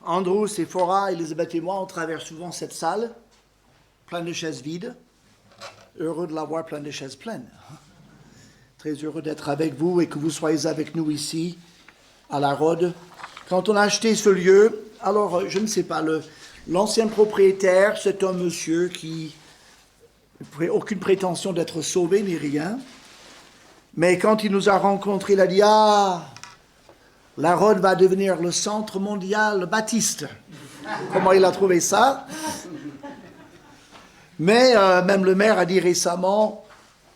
Andrew, Sephora, Elisabeth et moi, on traverse souvent cette salle, pleine de chaises vides. Heureux de la voir pleine de chaises pleines. Très heureux d'être avec vous et que vous soyez avec nous ici, à la Rhode. Quand on a acheté ce lieu, alors je ne sais pas, l'ancien propriétaire, c'est un monsieur qui n'a aucune prétention d'être sauvé ni rien. Mais quand il nous a rencontrés, il a dit « Ah, la Rhode va devenir le centre mondial baptiste. » Comment il a trouvé ça? Mais même le maire a dit récemment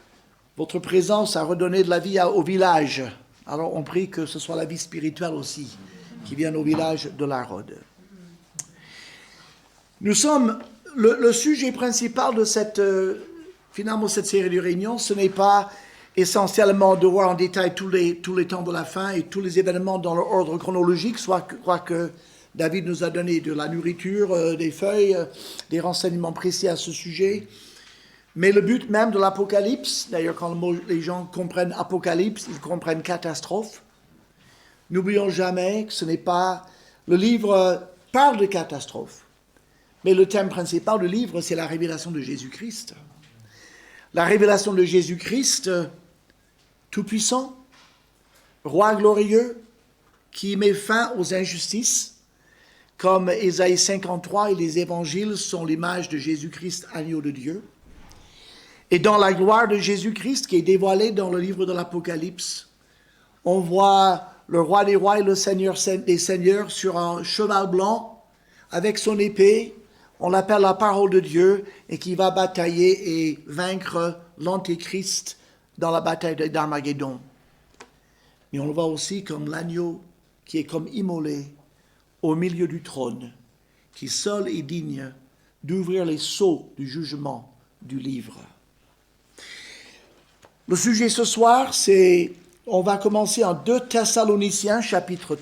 « Votre présence a redonné de la vie au village. » Alors on prie que ce soit la vie spirituelle aussi qui vienne au village de la Rhode. Nous sommes... Le sujet principal de finalement cette série de réunions, ce n'est pas essentiellement de voir en détail tous les temps de la fin et tous les événements dans leur ordre chronologique, soit que David nous a donné de la nourriture, des feuilles, des renseignements précis à ce sujet. Mais le but même de l'Apocalypse, d'ailleurs quand les gens comprennent Apocalypse, ils comprennent catastrophe. N'oublions jamais que ce n'est pas... Le livre parle de catastrophe, mais le thème principal du livre, c'est la révélation de Jésus-Christ. La révélation de Jésus-Christ, tout-puissant, roi glorieux, qui met fin aux injustices, comme Ésaïe 53 et les évangiles sont l'image de Jésus-Christ, agneau de Dieu. Et dans la gloire de Jésus-Christ, qui est dévoilée dans le livre de l'Apocalypse, on voit le roi des rois et le seigneur des seigneurs sur un cheval blanc, avec son épée. On l'appelle la parole de Dieu et qui va batailler et vaincre l'Antéchrist dans la bataille d'Armageddon. Mais on le voit aussi comme l'agneau qui est comme immolé au milieu du trône, qui seul est digne d'ouvrir les sceaux du jugement du livre. Le sujet ce soir, on va commencer en 2 Thessaloniciens chapitre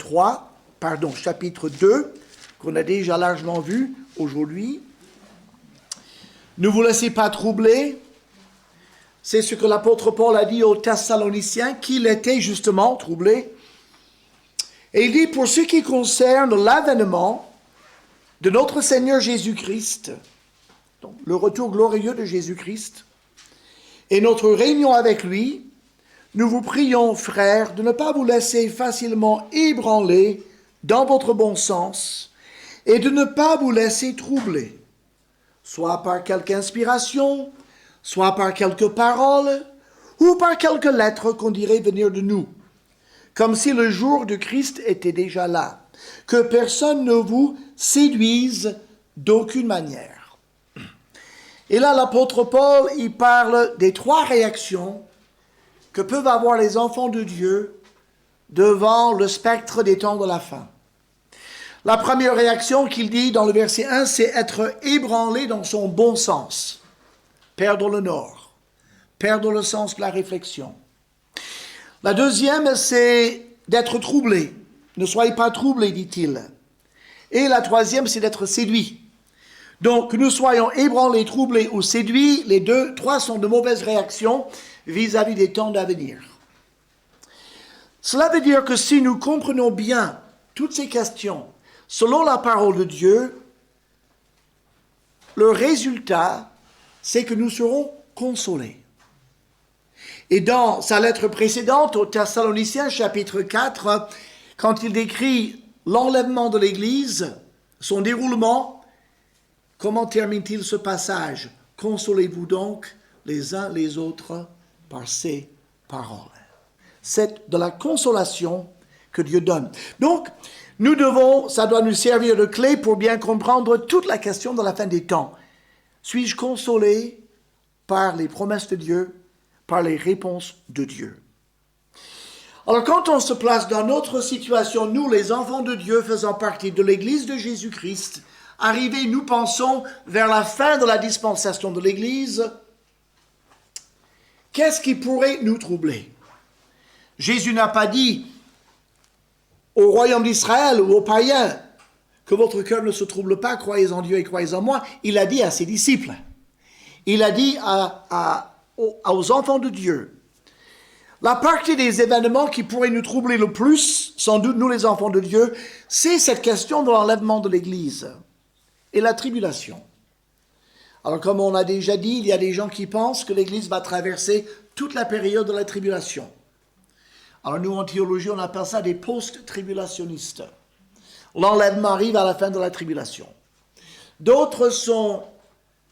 2, qu'on a déjà largement vu aujourd'hui. Ne vous laissez pas troubler. C'est ce que l'apôtre Paul a dit aux Thessaloniciens, qu'il était justement troublé. Et il dit, pour ce qui concerne l'avènement de notre Seigneur Jésus-Christ, donc le retour glorieux de Jésus-Christ, et notre réunion avec lui, nous vous prions, frères, de ne pas vous laisser facilement ébranler dans votre bon sens, et de ne pas vous laisser troubler, soit par quelque inspiration, soit par quelques paroles, ou par quelques lettres qu'on dirait venir de nous, comme si le jour de Christ était déjà là, que personne ne vous séduise d'aucune manière. Et là, l'apôtre Paul, il parle des 3 réactions que peuvent avoir les enfants de Dieu devant le spectre des temps de la fin. La première réaction qu'il dit dans le verset 1, c'est être ébranlé dans son bon sens, perdre le nord, perdre le sens de la réflexion. La deuxième, c'est d'être troublé. Ne soyez pas troublés, dit-il. Et la troisième, c'est d'être séduit. Donc, que nous soyons ébranlés, troublés ou séduits, les 3 sont de mauvaises réactions vis-à-vis des temps d'avenir. Cela veut dire que si nous comprenons bien toutes ces questions, selon la parole de Dieu, le résultat, c'est que nous serons consolés. Et dans sa lettre précédente, aux Thessaloniciens, chapitre 4, quand il décrit l'enlèvement de l'Église, son déroulement, comment termine-t-il ce passage? Consolez-vous donc les uns les autres par ces paroles. C'est de la consolation que Dieu donne. Donc, ça doit nous servir de clé pour bien comprendre toute la question de la fin des temps. Suis-je consolé par les promesses de Dieu, par les réponses de Dieu? Alors, quand on se place dans notre situation, nous, les enfants de Dieu, faisant partie de l'Église de Jésus-Christ, arrivés, nous pensons, vers la fin de la dispensation de l'Église, qu'est-ce qui pourrait nous troubler? Jésus n'a pas dit au royaume d'Israël ou aux païens que votre cœur ne se trouble pas, croyez en Dieu et croyez en moi. Il a dit à ses disciples. Il a dit aux enfants de Dieu. La partie des événements qui pourrait nous troubler le plus, sans doute nous les enfants de Dieu, c'est cette question de l'enlèvement de l'Église et la tribulation. Alors comme on a déjà dit, il y a des gens qui pensent que l'Église va traverser toute la période de la tribulation. Alors nous en théologie, on appelle ça des post-tribulationnistes. L'enlèvement arrive à la fin de la tribulation. D'autres sont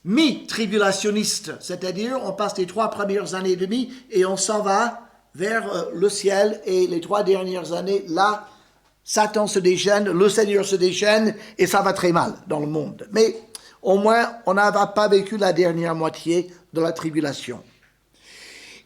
mi-tribulationnistes, c'est-à-dire on passe les 3 premières années et demie et on s'en va vers le ciel, et les 3 dernières années, là, Satan se déchaîne, le Seigneur se déchaîne, et ça va très mal dans le monde. Mais au moins, on n'a pas vécu la dernière moitié de la tribulation.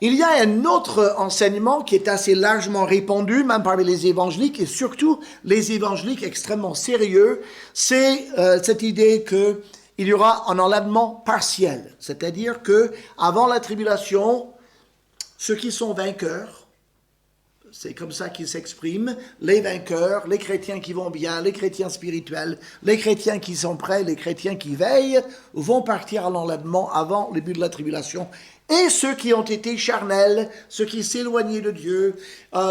Il y a un autre enseignement qui est assez largement répandu, même parmi les évangéliques, et surtout les évangéliques extrêmement sérieux, c'est cette idée qu'il y aura un enlèvement partiel, c'est-à-dire que avant la tribulation, ceux qui sont vainqueurs, c'est comme ça qu'ils s'expriment, les vainqueurs, les chrétiens qui vont bien, les chrétiens spirituels, les chrétiens qui sont prêts, les chrétiens qui veillent, vont partir à l'enlèvement avant le début de la tribulation. Et ceux qui ont été charnels, ceux qui s'éloignaient de Dieu,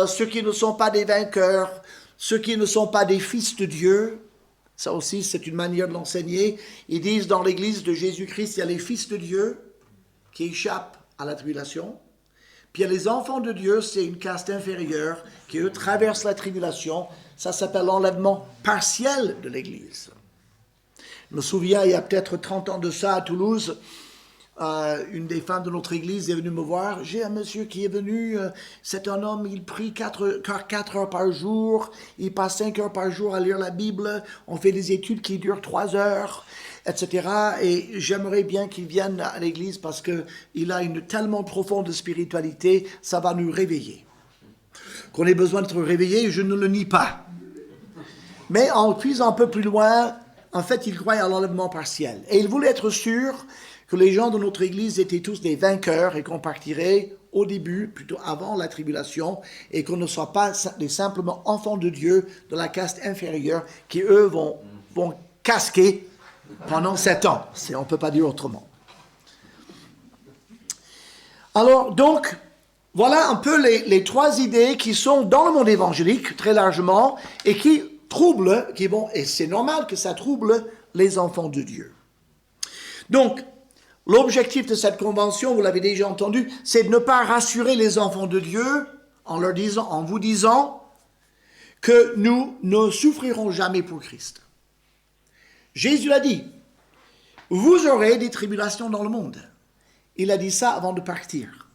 ceux qui ne sont pas des vainqueurs, ceux qui ne sont pas des fils de Dieu, ça aussi c'est une manière de l'enseigner. Ils disent dans l'église de Jésus-Christ, il y a les fils de Dieu qui échappent à la tribulation. Puis il y a les enfants de Dieu, c'est une caste inférieure qui, eux, traversent la tribulation. Ça s'appelle l'enlèvement partiel de l'Église. Je me souviens, il y a peut-être 30 ans de ça, à Toulouse, une des femmes de notre Église est venue me voir. J'ai un monsieur qui est venu, c'est un homme, il prie 4 heures par jour, il passe 5 heures par jour à lire la Bible, on fait des études qui durent 3 heures, etc. Et j'aimerais bien qu'il vienne à l'église parce qu'il a une tellement profonde spiritualité, ça va nous réveiller. Qu'on ait besoin d'être réveillé, je ne le nie pas. Mais en puisant un peu plus loin, en fait, il croyait à l'enlèvement partiel. Et il voulait être sûr que les gens de notre église étaient tous des vainqueurs et qu'on partirait au début, plutôt avant la tribulation, et qu'on ne soit pas des simplement enfants de Dieu de la caste inférieure qui, eux, vont casquer pendant 7 ans. On ne peut pas dire autrement. Alors, donc, voilà un peu les 3 idées qui sont dans le monde évangélique, très largement, et qui troublent, et c'est normal que ça trouble les enfants de Dieu. Donc, l'objectif de cette convention, vous l'avez déjà entendu, c'est de ne pas rassurer les enfants de Dieu en vous disant que nous ne souffrirons jamais pour Christ. Jésus a dit, vous aurez des tribulations dans le monde. Il a dit ça avant de partir.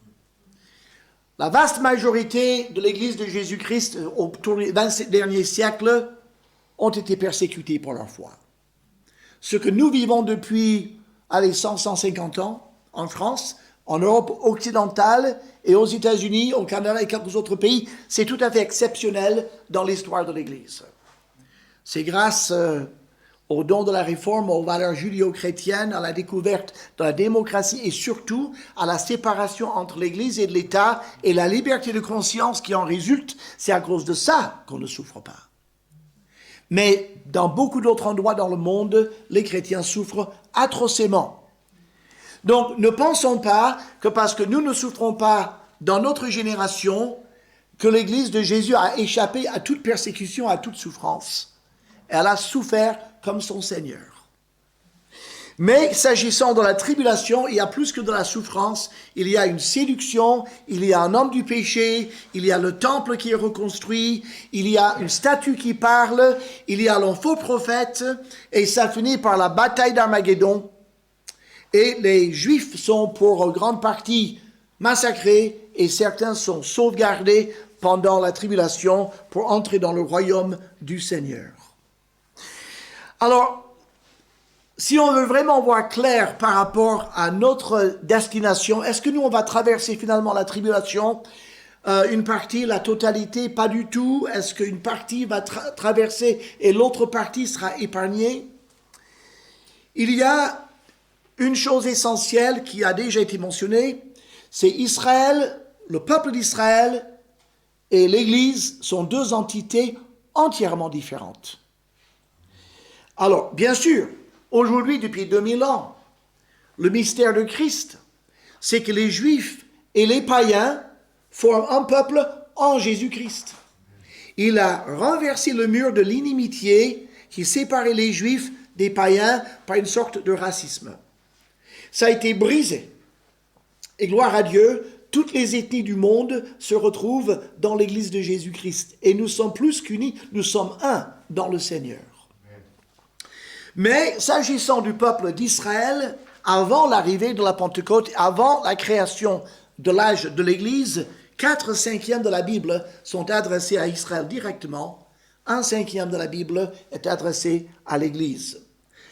La vaste majorité de l'Église de Jésus-Christ au cours des 27 derniers siècles ont été persécutés pour leur foi. Ce que nous vivons depuis 150 ans en France, en Europe occidentale et aux États-Unis, au Canada et quelques autres pays, c'est tout à fait exceptionnel dans l'histoire de l'Église. C'est grâce au don de la réforme, aux valeurs judéo-chrétiennes, à la découverte de la démocratie et surtout à la séparation entre l'Église et de l'État et la liberté de conscience qui en résulte. C'est à cause de ça qu'on ne souffre pas. Mais dans beaucoup d'autres endroits dans le monde, les chrétiens souffrent atrocement. Donc ne pensons pas que parce que nous ne souffrons pas dans notre génération, que l'Église de Jésus a échappé à toute persécution, à toute souffrance. Elle a souffert comme son Seigneur. Mais s'agissant de la tribulation, il y a plus que de la souffrance. Il y a une séduction, il y a un homme du péché, il y a le temple qui est reconstruit, il y a une statue qui parle, il y a un faux prophète, et ça finit par la bataille d'Armageddon. Et les Juifs sont pour grande partie massacrés, et certains sont sauvegardés pendant la tribulation pour entrer dans le royaume du Seigneur. Alors, si on veut vraiment voir clair par rapport à notre destination, est-ce que nous, on va traverser finalement la tribulation, une partie, la totalité, pas du tout? Est-ce qu'une partie va traverser et l'autre partie sera épargnée? Il y a une chose essentielle qui a déjà été mentionnée, c'est Israël, le peuple d'Israël et l'Église sont 2 entités entièrement différentes. Alors, bien sûr, aujourd'hui, depuis 2000 ans, le mystère de Christ, c'est que les Juifs et les païens forme un peuple en Jésus-Christ. Il a renversé le mur de l'inimitié qui séparait les Juifs des païens par une sorte de racisme. Ça a été brisé. Et gloire à Dieu, toutes les ethnies du monde se retrouvent dans l'Église de Jésus-Christ. Et nous sommes plus qu'unis, nous sommes un dans le Seigneur. Mais s'agissant du peuple d'Israël, avant l'arrivée de la Pentecôte, avant la création de l'âge de l'Église, 4/5 de la Bible sont adressés à Israël directement. 1/5 de la Bible est adressé à l'Église.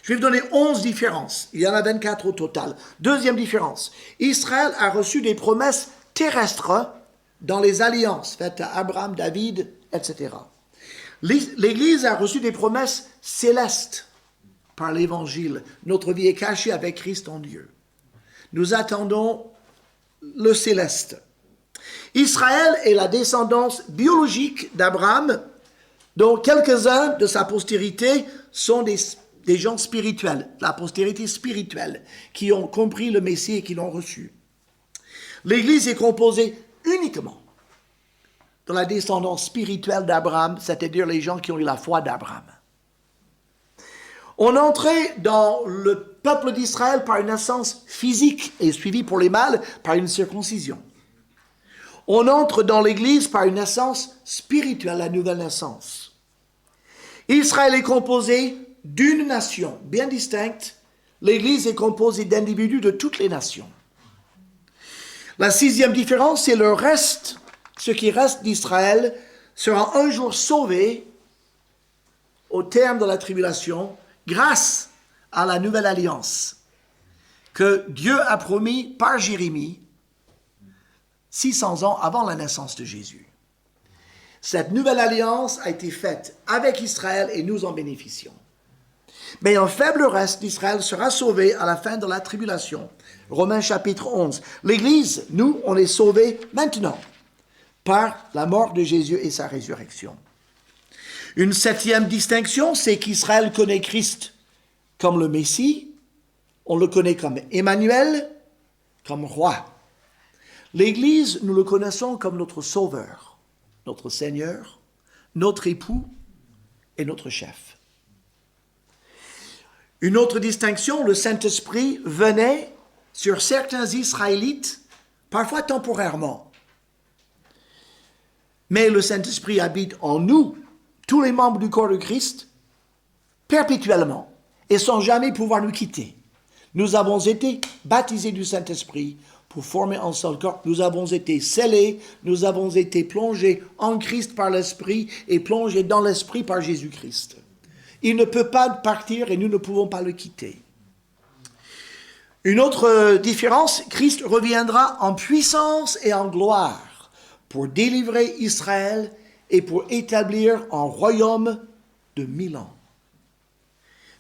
Je vais vous donner 11 différences. Il y en a 24 au total. Deuxième différence. Israël a reçu des promesses terrestres dans les alliances faites à Abraham, David, etc. L'Église a reçu des promesses célestes par l'Évangile. Notre vie est cachée avec Christ en Dieu. Nous attendons le céleste. Israël est la descendance biologique d'Abraham, dont quelques-uns de sa postérité sont des gens spirituels, la postérité spirituelle, qui ont compris le Messie et qui l'ont reçu. L'Église est composée uniquement de la descendance spirituelle d'Abraham, c'est-à-dire les gens qui ont eu la foi d'Abraham. On entrait dans le peuple d'Israël par une naissance physique et suivie pour les mâles par une circoncision. On entre dans l'Église par une naissance spirituelle, la nouvelle naissance. Israël est composé d'une nation bien distincte. L'Église est composée d'individus de toutes les nations. La 6e différence, c'est le reste. Ce qui reste d'Israël sera un jour sauvé au terme de la tribulation grâce à la nouvelle alliance que Dieu a promis par Jérémie 600 ans avant la naissance de Jésus. Cette nouvelle alliance a été faite avec Israël et nous en bénéficions. Mais un faible reste d'Israël sera sauvé à la fin de la tribulation. Romains chapitre 11. L'Église, nous, on est sauvés maintenant par la mort de Jésus et sa résurrection. Une 7e distinction, c'est qu'Israël connaît Christ comme le Messie. On le connaît comme Emmanuel, comme roi. L'Église, nous le connaissons comme notre Sauveur, notre Seigneur, notre époux et notre chef. Une autre distinction, le Saint-Esprit venait sur certains Israélites, parfois temporairement. Mais le Saint-Esprit habite en nous, tous les membres du corps de Christ, perpétuellement, et sans jamais pouvoir nous quitter. Nous avons été baptisés du Saint-Esprit pour former un seul corps. Nous avons été scellés, nous avons été plongés en Christ par l'Esprit et plongés dans l'Esprit par Jésus-Christ. Il ne peut pas partir et nous ne pouvons pas le quitter. Une autre différence, Christ reviendra en puissance et en gloire pour délivrer Israël et pour établir un royaume de 1000 ans.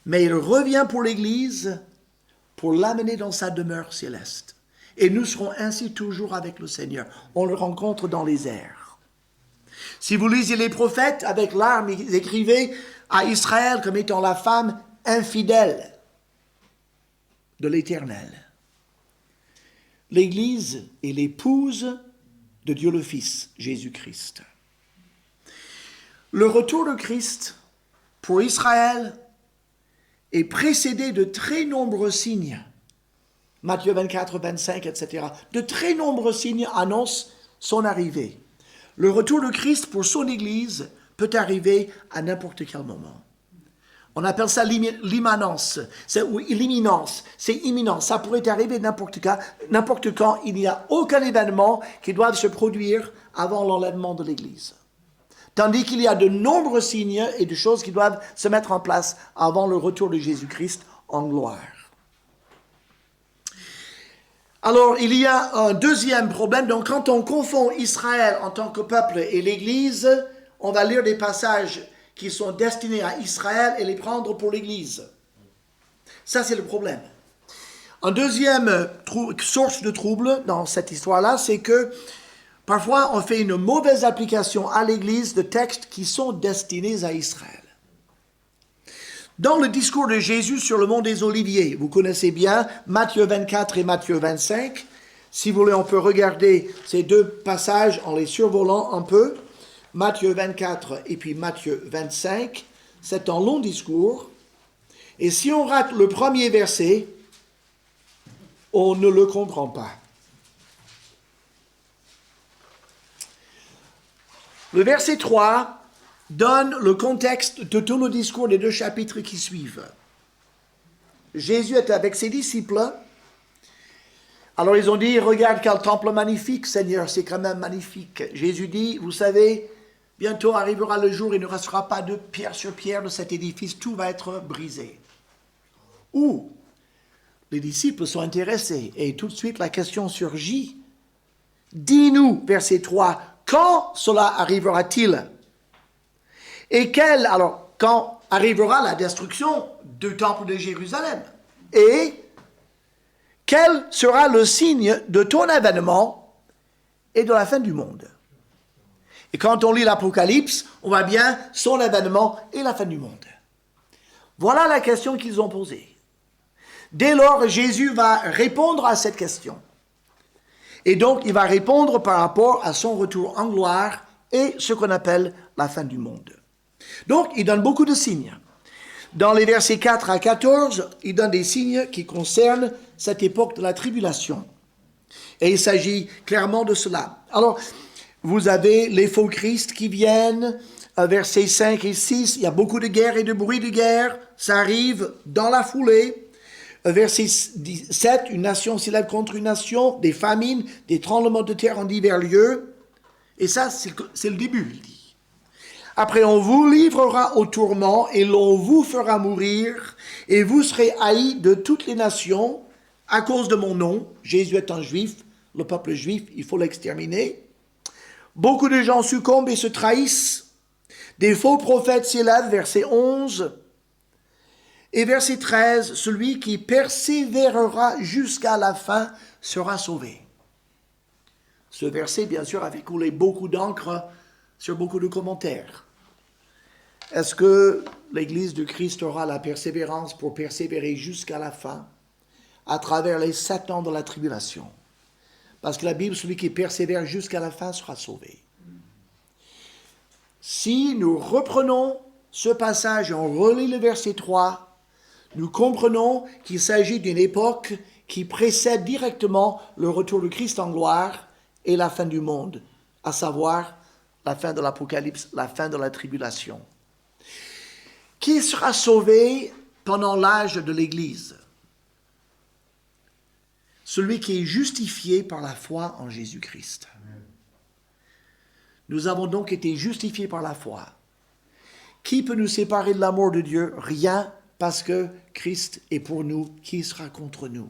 Mais il revient pour l'Église pour l'amener dans sa demeure céleste. Et nous serons ainsi toujours avec le Seigneur. On le rencontre dans les airs. Si vous lisez les prophètes, avec larmes, ils écrivaient à Israël comme étant la femme infidèle de l'Éternel. L'Église est l'épouse de Dieu le Fils, Jésus-Christ. Le retour de Christ pour Israël est précédé de très nombreux signes. Matthieu 24, 25, etc. De très nombreux signes annoncent son arrivée. Le retour de Christ pour son Église peut arriver à n'importe quel moment. On appelle ça l'immanence, ou l'imminence. C'est imminent. Ça pourrait arriver n'importe quand. Il n'y a aucun événement qui doive se produire avant l'enlèvement de l'Église. Tandis qu'il y a de nombreux signes et de choses qui doivent se mettre en place avant le retour de Jésus-Christ en gloire. Alors, il y a un deuxième problème. Donc, quand on confond Israël en tant que peuple et l'Église, on va lire des passages qui sont destinés à Israël et les prendre pour l'Église. Ça, c'est le problème. Une deuxième source de trouble dans cette histoire-là, c'est que parfois, on fait une mauvaise application à l'Église de textes qui sont destinés à Israël. Dans le discours de Jésus sur le mont des Oliviers, vous connaissez bien Matthieu 24 et Matthieu 25, Si vous voulez, on peut regarder ces deux passages en les survolant un peu. Matthieu 24 et puis Matthieu 25. C'est un long discours. Et si on rate le premier verset, on ne le comprend pas. Le verset 3 donne le contexte de tout le discours des deux chapitres qui suivent. Jésus est avec ses disciples. Alors ils ont dit, regarde quel temple magnifique, Seigneur, c'est quand même magnifique. Jésus dit, vous savez, bientôt arrivera le jour, il ne restera pas de pierre sur pierre de cet édifice, tout va être brisé. Ou les disciples sont intéressés et tout de suite la question surgit. Dis-nous, verset 3, quand cela arrivera-t-il? Et quand arrivera la destruction du temple de Jérusalem? Et quel sera le signe de ton avènement et de la fin du monde? Et quand on lit l'Apocalypse, on voit bien son avènement et la fin du monde. Voilà la question qu'ils ont posée. Dès lors, Jésus va répondre à cette question. Et donc, il va répondre par rapport à son retour en gloire et ce qu'on appelle la fin du monde. Donc, il donne beaucoup de signes. Dans les versets 4 à 14, il donne des signes qui concernent cette époque de la tribulation. Et il s'agit clairement de cela. Alors, vous avez les faux Christ qui viennent, versets 5 et 6, il y a beaucoup de guerre et de bruit de guerre, ça arrive dans la foulée. Verset 7, une nation s'élève contre une nation, des famines, des tremblements de terre en divers lieux. Et ça, c'est le début, il dit. Après, on vous livrera au tourment et l'on vous fera mourir et vous serez haïs de toutes les nations à cause de mon nom. Jésus est un juif, le peuple juif, il faut l'exterminer. Beaucoup de gens succombent et se trahissent. Des faux prophètes s'élèvent, verset 11. Et verset 13, celui qui persévérera jusqu'à la fin sera sauvé. Ce verset, bien sûr, a fait couler beaucoup d'encre sur beaucoup de commentaires. Est-ce que l'Église de Christ aura la persévérance pour persévérer jusqu'à la fin, à travers les 7 ans de la tribulation? Parce que la Bible, celui qui persévère jusqu'à la fin sera sauvé. Si nous reprenons ce passage et on relit le verset 3, nous comprenons qu'il s'agit d'une époque qui précède directement le retour de Christ en gloire et la fin du monde, à savoir la fin de l'Apocalypse, la fin de la tribulation. Qui sera sauvé pendant l'âge de l'Église? Celui qui est justifié par la foi en Jésus-Christ. Nous avons donc été justifiés par la foi. Qui peut nous séparer de l'amour de Dieu? Rien, parce que Christ est pour nous. Qui sera contre nous?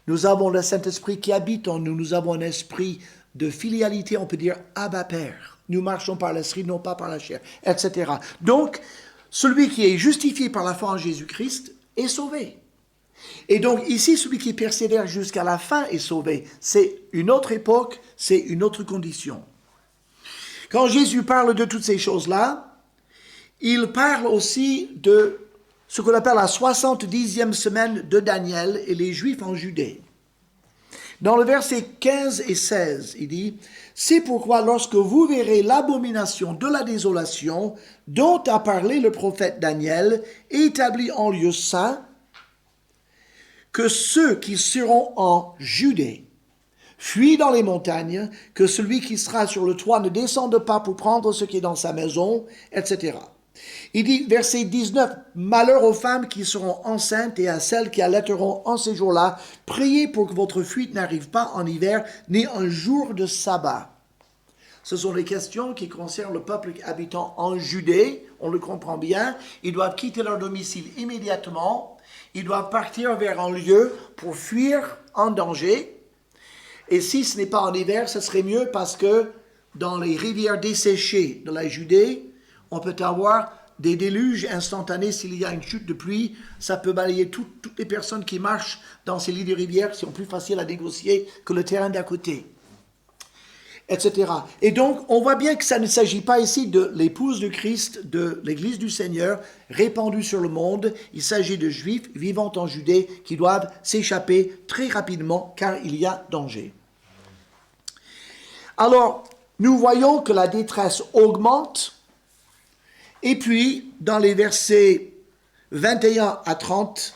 Nous avons le Saint-Esprit qui habite en nous. Nous avons un esprit de filialité, on peut dire Abba Père. Nous marchons par l'esprit, non pas par la chair, etc. Donc, celui qui est justifié par la foi en Jésus-Christ est sauvé. Et donc ici, celui qui persévère jusqu'à la fin est sauvé. C'est une autre époque, c'est une autre condition. Quand Jésus parle de toutes ces choses-là, il parle aussi de ce qu'on appelle la 70e semaine de Daniel et les Juifs en Judée. Dans le verset 15 et 16, il dit « C'est pourquoi lorsque vous verrez l'abomination de la désolation dont a parlé le prophète Daniel, établi en lieu saint, que ceux qui seront en Judée fuient dans les montagnes, que celui qui sera sur le toit ne descende pas pour prendre ce qui est dans sa maison, etc. » Il dit, verset 19, « Malheur aux femmes qui seront enceintes et à celles qui allaiteront en ces jours-là. Priez pour que votre fuite n'arrive pas en hiver, ni un jour de sabbat. » Ce sont les questions qui concernent le peuple habitant en Judée. On le comprend bien. Ils doivent quitter leur domicile immédiatement. Ils doivent partir vers un lieu pour fuir en danger. Et si ce n'est pas en hiver, ce serait mieux parce que dans les rivières desséchées de la Judée, on peut avoir des déluges instantanés. S'il y a une chute de pluie, ça peut balayer toutes les personnes qui marchent dans ces lits de rivières, qui sont plus faciles à négocier que le terrain d'à côté. etc. Et donc, on voit bien que ça ne s'agit pas ici de l'épouse de Christ, de l'Église du Seigneur, répandue sur le monde. Il s'agit de Juifs vivant en Judée qui doivent s'échapper très rapidement car il y a danger. Alors, nous voyons que la détresse augmente. Et puis, dans les versets 21 à 30,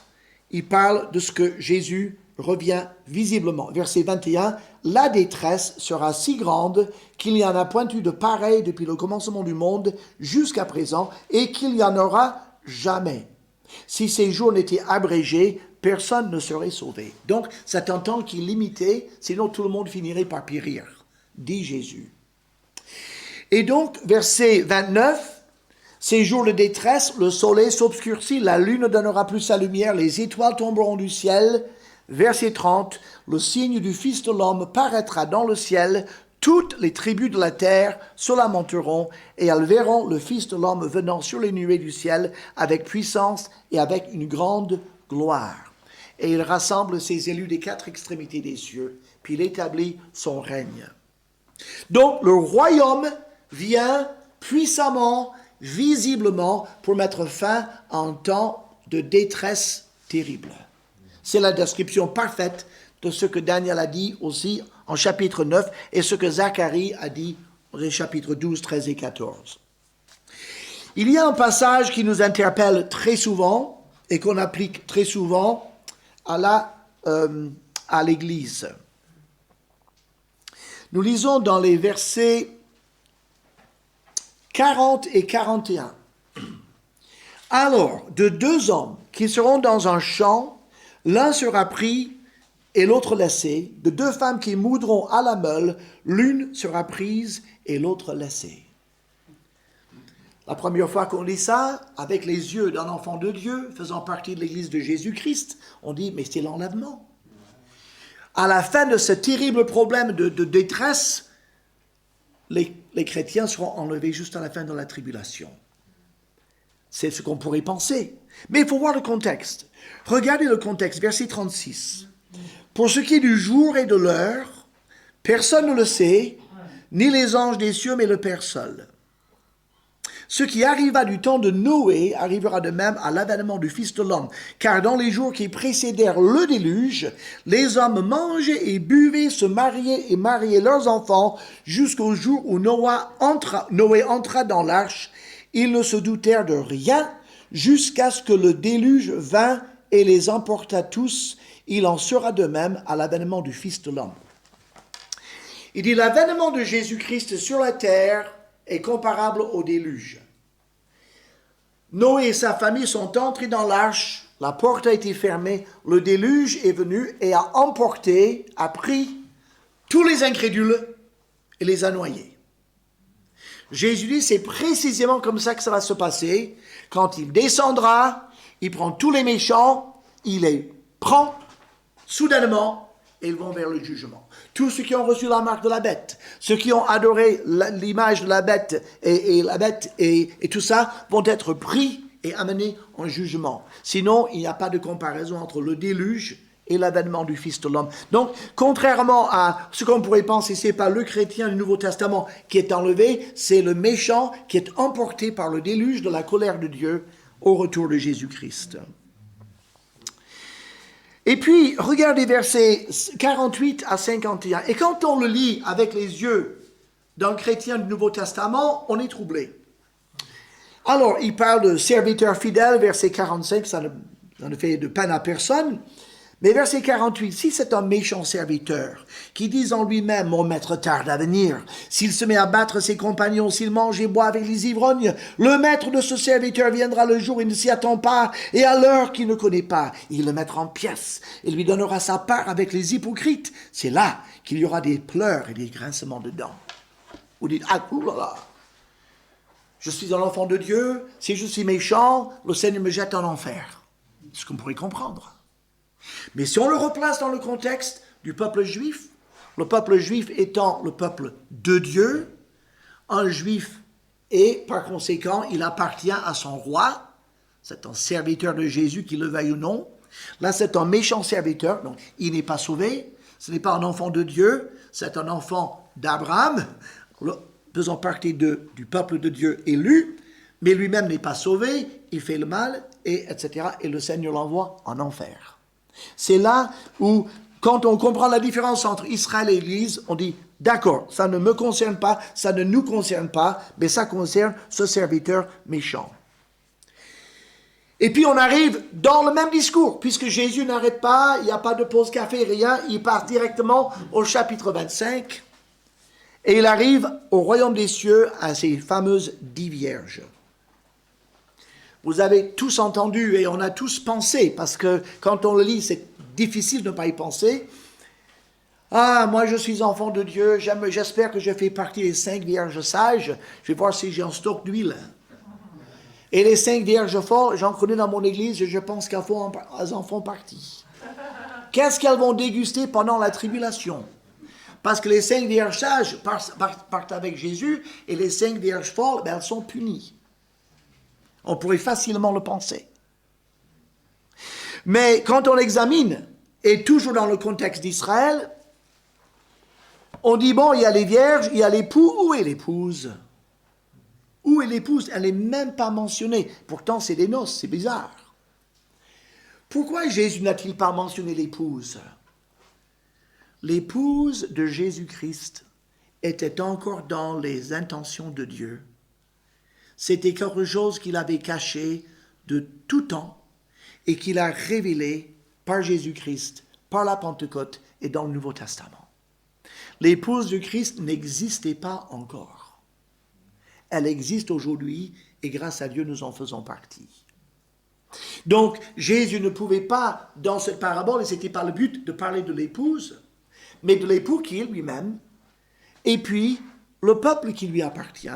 il parle de ce que Jésus revient visiblement. Verset 21, « La détresse sera si grande qu'il n'y en a point eu de pareil depuis le commencement du monde jusqu'à présent et qu'il n'y en aura jamais. Si ces jours n'étaient abrégés, personne ne serait sauvé. » Donc, c'est un temps qui est limité, sinon tout le monde finirait par périr, dit Jésus. Et donc, verset 29, ces jours de détresse, le soleil s'obscurcit, la lune ne donnera plus sa lumière, les étoiles tomberont du ciel. Verset 30, le signe du Fils de l'homme paraîtra dans le ciel, toutes les tribus de la terre se lamenteront et elles verront le Fils de l'homme venant sur les nuées du ciel avec puissance et avec une grande gloire. Et il rassemble ses élus des quatre extrémités des cieux, puis il établit son règne. Donc le royaume vient puissamment, visiblement, pour mettre fin à un temps de détresse terrible. C'est la description parfaite de ce que Daniel a dit aussi en chapitre 9 et ce que Zacharie a dit dans les chapitres 12, 13 et 14. Il y a un passage qui nous interpelle très souvent et qu'on applique très souvent à l'Église. Nous lisons dans les versets 40 et 41. Alors, de deux hommes qui seront dans un champ, l'un sera pris et l'autre laissé. De deux femmes qui moudront à la meule, l'une sera prise et l'autre laissée. La première fois qu'on lit ça, avec les yeux d'un enfant de Dieu, faisant partie de l'Église de Jésus-Christ, on dit, mais c'est l'enlèvement. À la fin de ce terrible problème de détresse, les chrétiens seront enlevés juste à la fin de la tribulation. C'est ce qu'on pourrait penser. Mais il faut voir le contexte. Regardez le contexte, verset 36. « Pour ce qui est du jour et de l'heure, personne ne le sait, ni les anges des cieux, mais le Père seul. Ce qui arriva du temps de Noé arrivera de même à l'avènement du Fils de l'homme. Car dans les jours qui précédèrent le déluge, les hommes mangeaient et buvaient, se mariaient et mariaient leurs enfants, jusqu'au jour où Noé entra dans l'arche. Ils ne se doutèrent de rien, jusqu'à ce que le déluge vint et les emporta tous. Il en sera de même à l'avènement du Fils de l'homme. » Il dit, l'avènement de Jésus-Christ sur la terre est comparable au déluge. Noé et sa famille sont entrés dans l'arche, la porte a été fermée, le déluge est venu et a emporté, a pris tous les incrédules et les a noyés. Jésus dit, c'est précisément comme ça que ça va se passer. Quand il descendra, il prend tous les méchants, il les prend soudainement et ils vont vers le jugement. Tous ceux qui ont reçu la marque de la bête, ceux qui ont adoré l'image de la bête et la bête et tout ça vont être pris et amenés en jugement. Sinon, il n'y a pas de comparaison entre le déluge et l'avènement du Fils de l'homme. Donc, contrairement à ce qu'on pourrait penser, c'est pas le chrétien du Nouveau Testament qui est enlevé, c'est le méchant qui est emporté par le déluge de la colère de Dieu au retour de Jésus-Christ. Et puis, regardez versets 48 à 51. Et quand on le lit avec les yeux d'un chrétien du Nouveau Testament, on est troublé. Alors, il parle de serviteurs fidèles, verset 45, ça ne fait de peine à personne. Mais verset 48, si c'est un méchant serviteur qui dit en lui-même, mon maître tarde à venir, s'il se met à battre ses compagnons, s'il mange et boit avec les ivrognes, le maître de ce serviteur viendra le jour où il ne s'y attend pas et à l'heure qu'il ne connaît pas. Il le mettra en pièces et lui donnera sa part avec les hypocrites. C'est là qu'il y aura des pleurs et des grincements de dents. Vous dites, ah, oulala, je suis un enfant de Dieu, si je suis méchant, le Seigneur me jette en enfer. C'est ce qu'on pourrait comprendre. Mais si on le replace dans le contexte du peuple juif, le peuple juif étant le peuple de Dieu, un juif et par conséquent il appartient à son roi, c'est un serviteur de Jésus qu'il le veuille ou non, là c'est un méchant serviteur, donc il n'est pas sauvé, ce n'est pas un enfant de Dieu, c'est un enfant d'Abraham, faisant partie du peuple de Dieu élu, mais lui-même n'est pas sauvé, il fait le mal, etc. Et le Seigneur l'envoie en enfer. C'est là où, quand on comprend la différence entre Israël et l'Église, on dit, d'accord, ça ne me concerne pas, ça ne nous concerne pas, mais ça concerne ce serviteur méchant. Et puis on arrive dans le même discours, puisque Jésus n'arrête pas, il n'y a pas de pause café, rien, il part directement au chapitre 25, et il arrive au royaume des cieux à ces fameuses 10 vierges. Vous avez tous entendu et on a tous pensé, parce que quand on le lit, c'est difficile de ne pas y penser. Ah, moi je suis enfant de Dieu, j'espère que je fais partie des 5 vierges sages, je vais voir si j'ai un stock d'huile. Et les 5 vierges folles, j'en connais dans mon église et je pense qu'elles en font partie. Qu'est-ce qu'elles vont déguster pendant la tribulation? Parce que les 5 vierges sages partent avec Jésus et les 5 vierges folles, elles sont punies. On pourrait facilement le penser. Mais quand on l'examine, et toujours dans le contexte d'Israël, on dit, bon, il y a les vierges, il y a l'époux, où est l'épouse? Où est l'épouse? Elle n'est même pas mentionnée. Pourtant, c'est des noces, c'est bizarre. Pourquoi Jésus n'a-t-il pas mentionné l'épouse? L'épouse de Jésus-Christ était encore dans les intentions de Dieu. C'était quelque chose qu'il avait caché de tout temps et qu'il a révélé par Jésus-Christ, par la Pentecôte et dans le Nouveau Testament. L'épouse de Christ n'existait pas encore. Elle existe aujourd'hui et grâce à Dieu, nous en faisons partie. Donc, Jésus ne pouvait pas, dans cette parabole, et ce n'était pas le but de parler de l'épouse, mais de l'époux qui est lui-même, et puis le peuple qui lui appartient,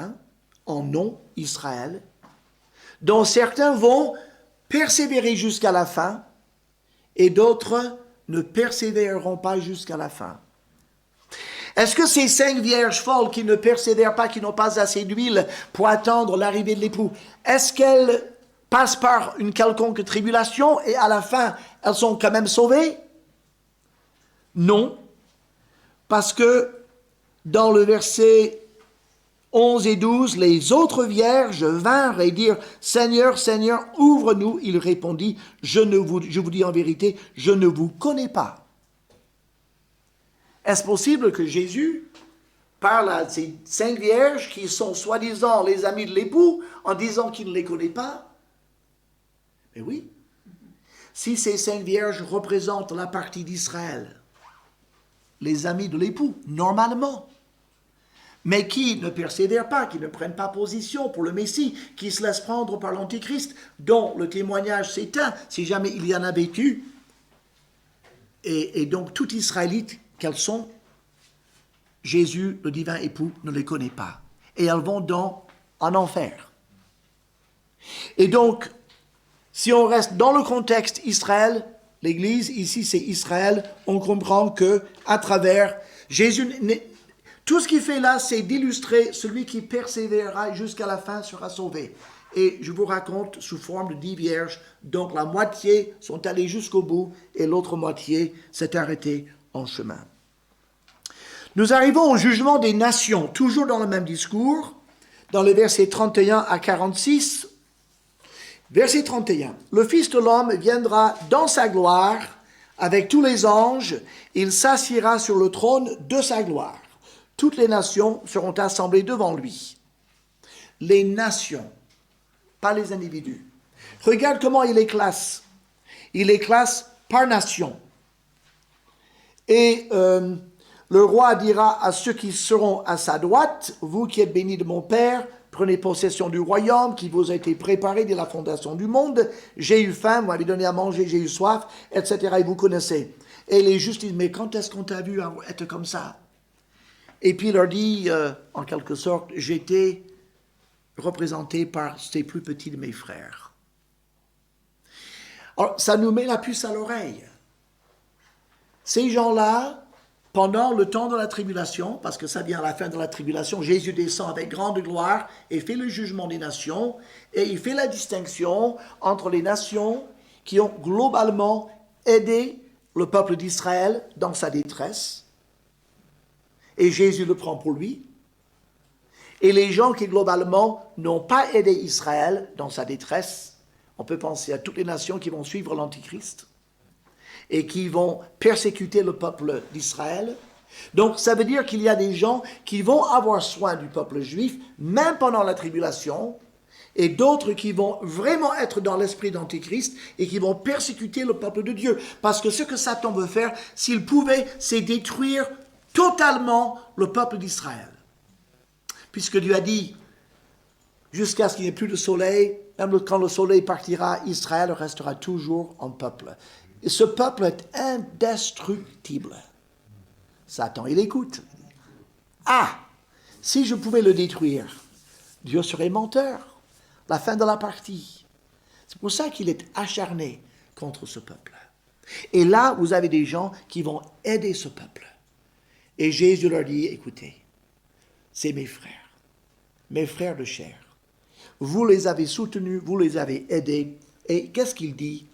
en nom Israël, dont certains vont persévérer jusqu'à la fin, et d'autres ne persévéreront pas jusqu'à la fin. Est-ce que ces 5 vierges folles qui ne persévèrent pas, qui n'ont pas assez d'huile pour attendre l'arrivée de l'époux, est-ce qu'elles passent par une quelconque tribulation et à la fin, elles sont quand même sauvées? Non, parce que dans le verset 11 et 12, les autres vierges vinrent et dirent, « Seigneur, Seigneur, ouvre-nous. » Il répondit, « Je vous dis en vérité, je ne vous connais pas. » Est-ce possible que Jésus parle à ces 5 vierges qui sont soi-disant les amis de l'époux en disant qu'il ne les connaît pas? Mais oui. Si ces 5 vierges représentent la partie d'Israël, les amis de l'époux, normalement, mais qui ne persévèrent pas, qui ne prennent pas position pour le Messie, qui se laissent prendre par l'Antéchrist, dont le témoignage s'éteint, si jamais il y en avait eu, et donc tout Israélite qu'elles sont, Jésus, le divin époux, ne les connaît pas. Et elles vont en enfer. Et donc, si on reste dans le contexte Israël, l'Église, ici c'est Israël, on comprend que à travers Jésus, tout ce qu'il fait là, c'est d'illustrer celui qui persévérera jusqu'à la fin sera sauvé. Et je vous raconte sous forme de 10 vierges, donc la moitié sont allées jusqu'au bout et l'autre moitié s'est arrêtée en chemin. Nous arrivons au jugement des nations, toujours dans le même discours, dans les versets 31 à 46. Verset 31. Le Fils de l'homme viendra dans sa gloire avec tous les anges, il s'assiera sur le trône de sa gloire. Toutes les nations seront assemblées devant lui. Les nations, pas les individus. Regarde comment il les classe. Il les classe par nation. Et le roi dira à ceux qui seront à sa droite, « Vous qui êtes bénis de mon Père, prenez possession du royaume qui vous a été préparé dès la fondation du monde. J'ai eu faim, vous m'avez donné à manger, j'ai eu soif, etc. » Et vous connaissez. Et les justes disent, « Mais quand est-ce qu'on t'a vu être comme ça ?» Et puis il leur dit, en quelque sorte, « J'étais représenté par ces plus petits de mes frères. » Alors, ça nous met la puce à l'oreille. Ces gens-là, pendant le temps de la tribulation, parce que ça vient à la fin de la tribulation, Jésus descend avec grande gloire et fait le jugement des nations, et il fait la distinction entre les nations qui ont globalement aidé le peuple d'Israël dans sa détresse, Et Jésus le prend pour lui. Et les gens qui, globalement, n'ont pas aidé Israël dans sa détresse, on peut penser à toutes les nations qui vont suivre l'Antichrist et qui vont persécuter le peuple d'Israël. Donc, ça veut dire qu'il y a des gens qui vont avoir soin du peuple juif, même pendant la tribulation, et d'autres qui vont vraiment être dans l'esprit d'Antichrist et qui vont persécuter le peuple de Dieu. Parce que ce que Satan veut faire, s'il pouvait, c'est détruire totalement le peuple d'Israël. Puisque Dieu a dit, jusqu'à ce qu'il n'y ait plus de soleil, même quand le soleil partira, Israël restera toujours un peuple. Et ce peuple est indestructible. Satan, il écoute. Ah, si je pouvais le détruire, Dieu serait menteur. La fin de la partie. C'est pour ça qu'il est acharné contre ce peuple. Et là, vous avez des gens qui vont aider ce peuple. Et Jésus leur dit, écoutez, c'est mes frères de chair. Vous les avez soutenus, vous les avez aidés. Et qu'est-ce qu'il dit?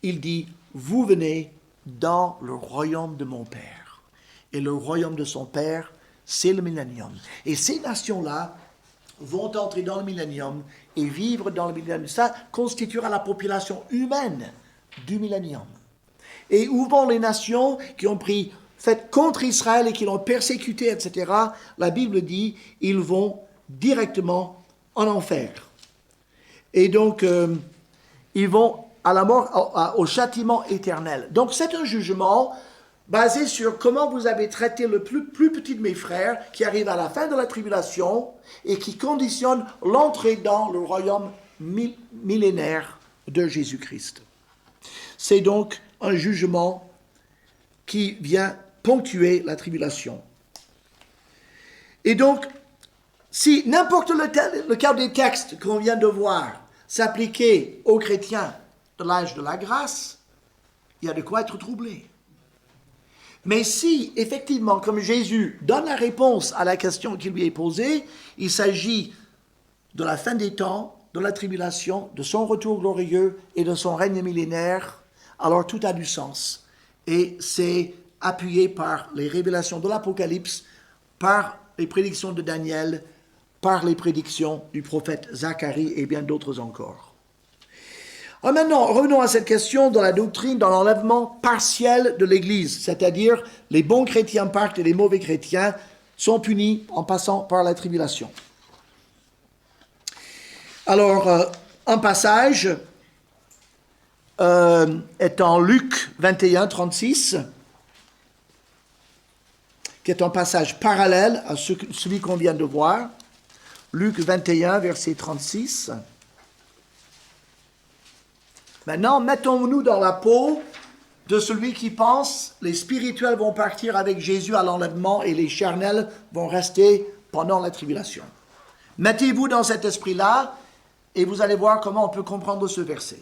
Il dit, vous venez dans le royaume de mon Père. Et le royaume de son Père, c'est le millénium. Et ces nations-là vont entrer dans le millénium et vivre dans le millénium. Ça constituera la population humaine du millénium. Et où vont les nations qui ont fait contre Israël et qui l'ont persécuté, etc. La Bible dit, ils vont directement en enfer. Et donc, ils vont à la mort, au châtiment éternel. Donc, c'est un jugement basé sur comment vous avez traité le plus petit de mes frères qui arrive à la fin de la tribulation et qui conditionne l'entrée dans le royaume millénaire de Jésus-Christ. C'est donc un jugement qui vient ponctuer la tribulation. Et donc, si n'importe lequel des textes qu'on vient de voir s'appliquait aux chrétiens de l'âge de la grâce, il y a de quoi être troublé. Mais si, effectivement, comme Jésus donne la réponse à la question qui lui est posée, il s'agit de la fin des temps, de la tribulation, de son retour glorieux et de son règne millénaire, alors tout a du sens. Et c'est appuyé par les révélations de l'Apocalypse, par les prédictions de Daniel, par les prédictions du prophète Zacharie et bien d'autres encore. Alors maintenant, revenons à cette question de la doctrine dans l'enlèvement partiel de l'Église, c'est-à-dire les bons chrétiens partent et les mauvais chrétiens sont punis en passant par la tribulation. Alors, un passage est en Luc 21, 36, qui est un passage parallèle à celui qu'on vient de voir. Luc 21, verset 36. Maintenant, mettons-nous dans la peau de celui qui pense les spirituels vont partir avec Jésus à l'enlèvement et les charnels vont rester pendant la tribulation. Mettez-vous dans cet esprit-là et vous allez voir comment on peut comprendre ce verset.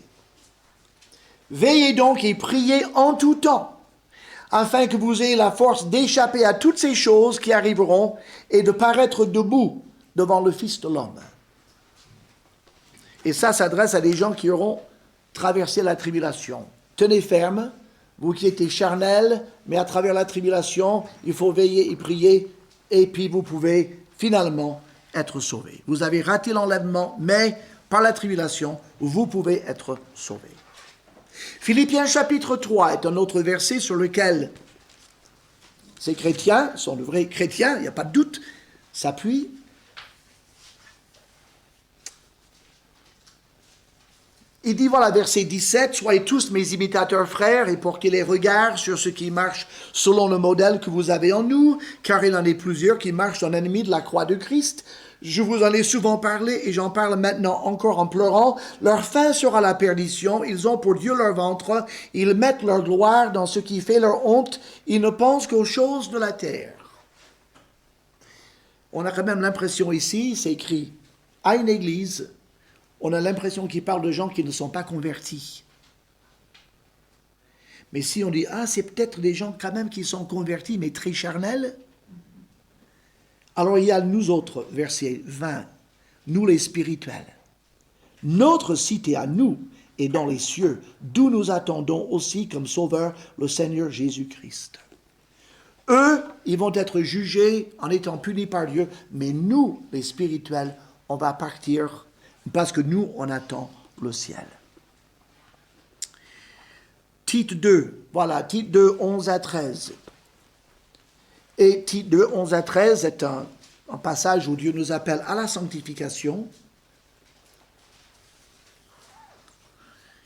Veillez donc et priez en tout temps, afin que vous ayez la force d'échapper à toutes ces choses qui arriveront et de paraître debout devant le Fils de l'homme. Et ça s'adresse à des gens qui auront traversé la tribulation. Tenez ferme, vous qui étiez charnels, mais à travers la tribulation, il faut veiller et prier, et puis vous pouvez finalement être sauvés. Vous avez raté l'enlèvement, mais par la tribulation, vous pouvez être sauvés. Philippiens chapitre 3 est un autre verset sur lequel ces chrétiens sont de vrais chrétiens, il n'y a pas de doute, s'appuient. Il dit, voilà, verset 17, « Soyez tous mes imitateurs frères et portez les regards sur ceux qui marchent selon le modèle que vous avez en nous, car il en est plusieurs qui marchent en ennemis de la croix de Christ. Je vous en ai souvent parlé et j'en parle maintenant encore en pleurant. Leur fin sera la perdition. Ils ont pour Dieu leur ventre. Ils mettent leur gloire dans ce qui fait leur honte. Ils ne pensent qu'aux choses de la terre. » On a quand même l'impression ici, c'est écrit à une église, on a l'impression qu'il parle de gens qui ne sont pas convertis. Mais si on dit, ah, c'est peut-être des gens quand même qui sont convertis, mais très charnels. Alors il y a nous autres, verset 20, nous les spirituels. Notre cité à nous est dans les cieux, d'où nous attendons aussi comme sauveur le Seigneur Jésus-Christ. Eux, ils vont être jugés en étant punis par Dieu, mais nous, les spirituels, on va partir parce que nous, on attend le ciel. Tite 2, voilà, Tite 2, 11 à 13. Et Tite 2, 11 à 13 est un passage où Dieu nous appelle à la sanctification.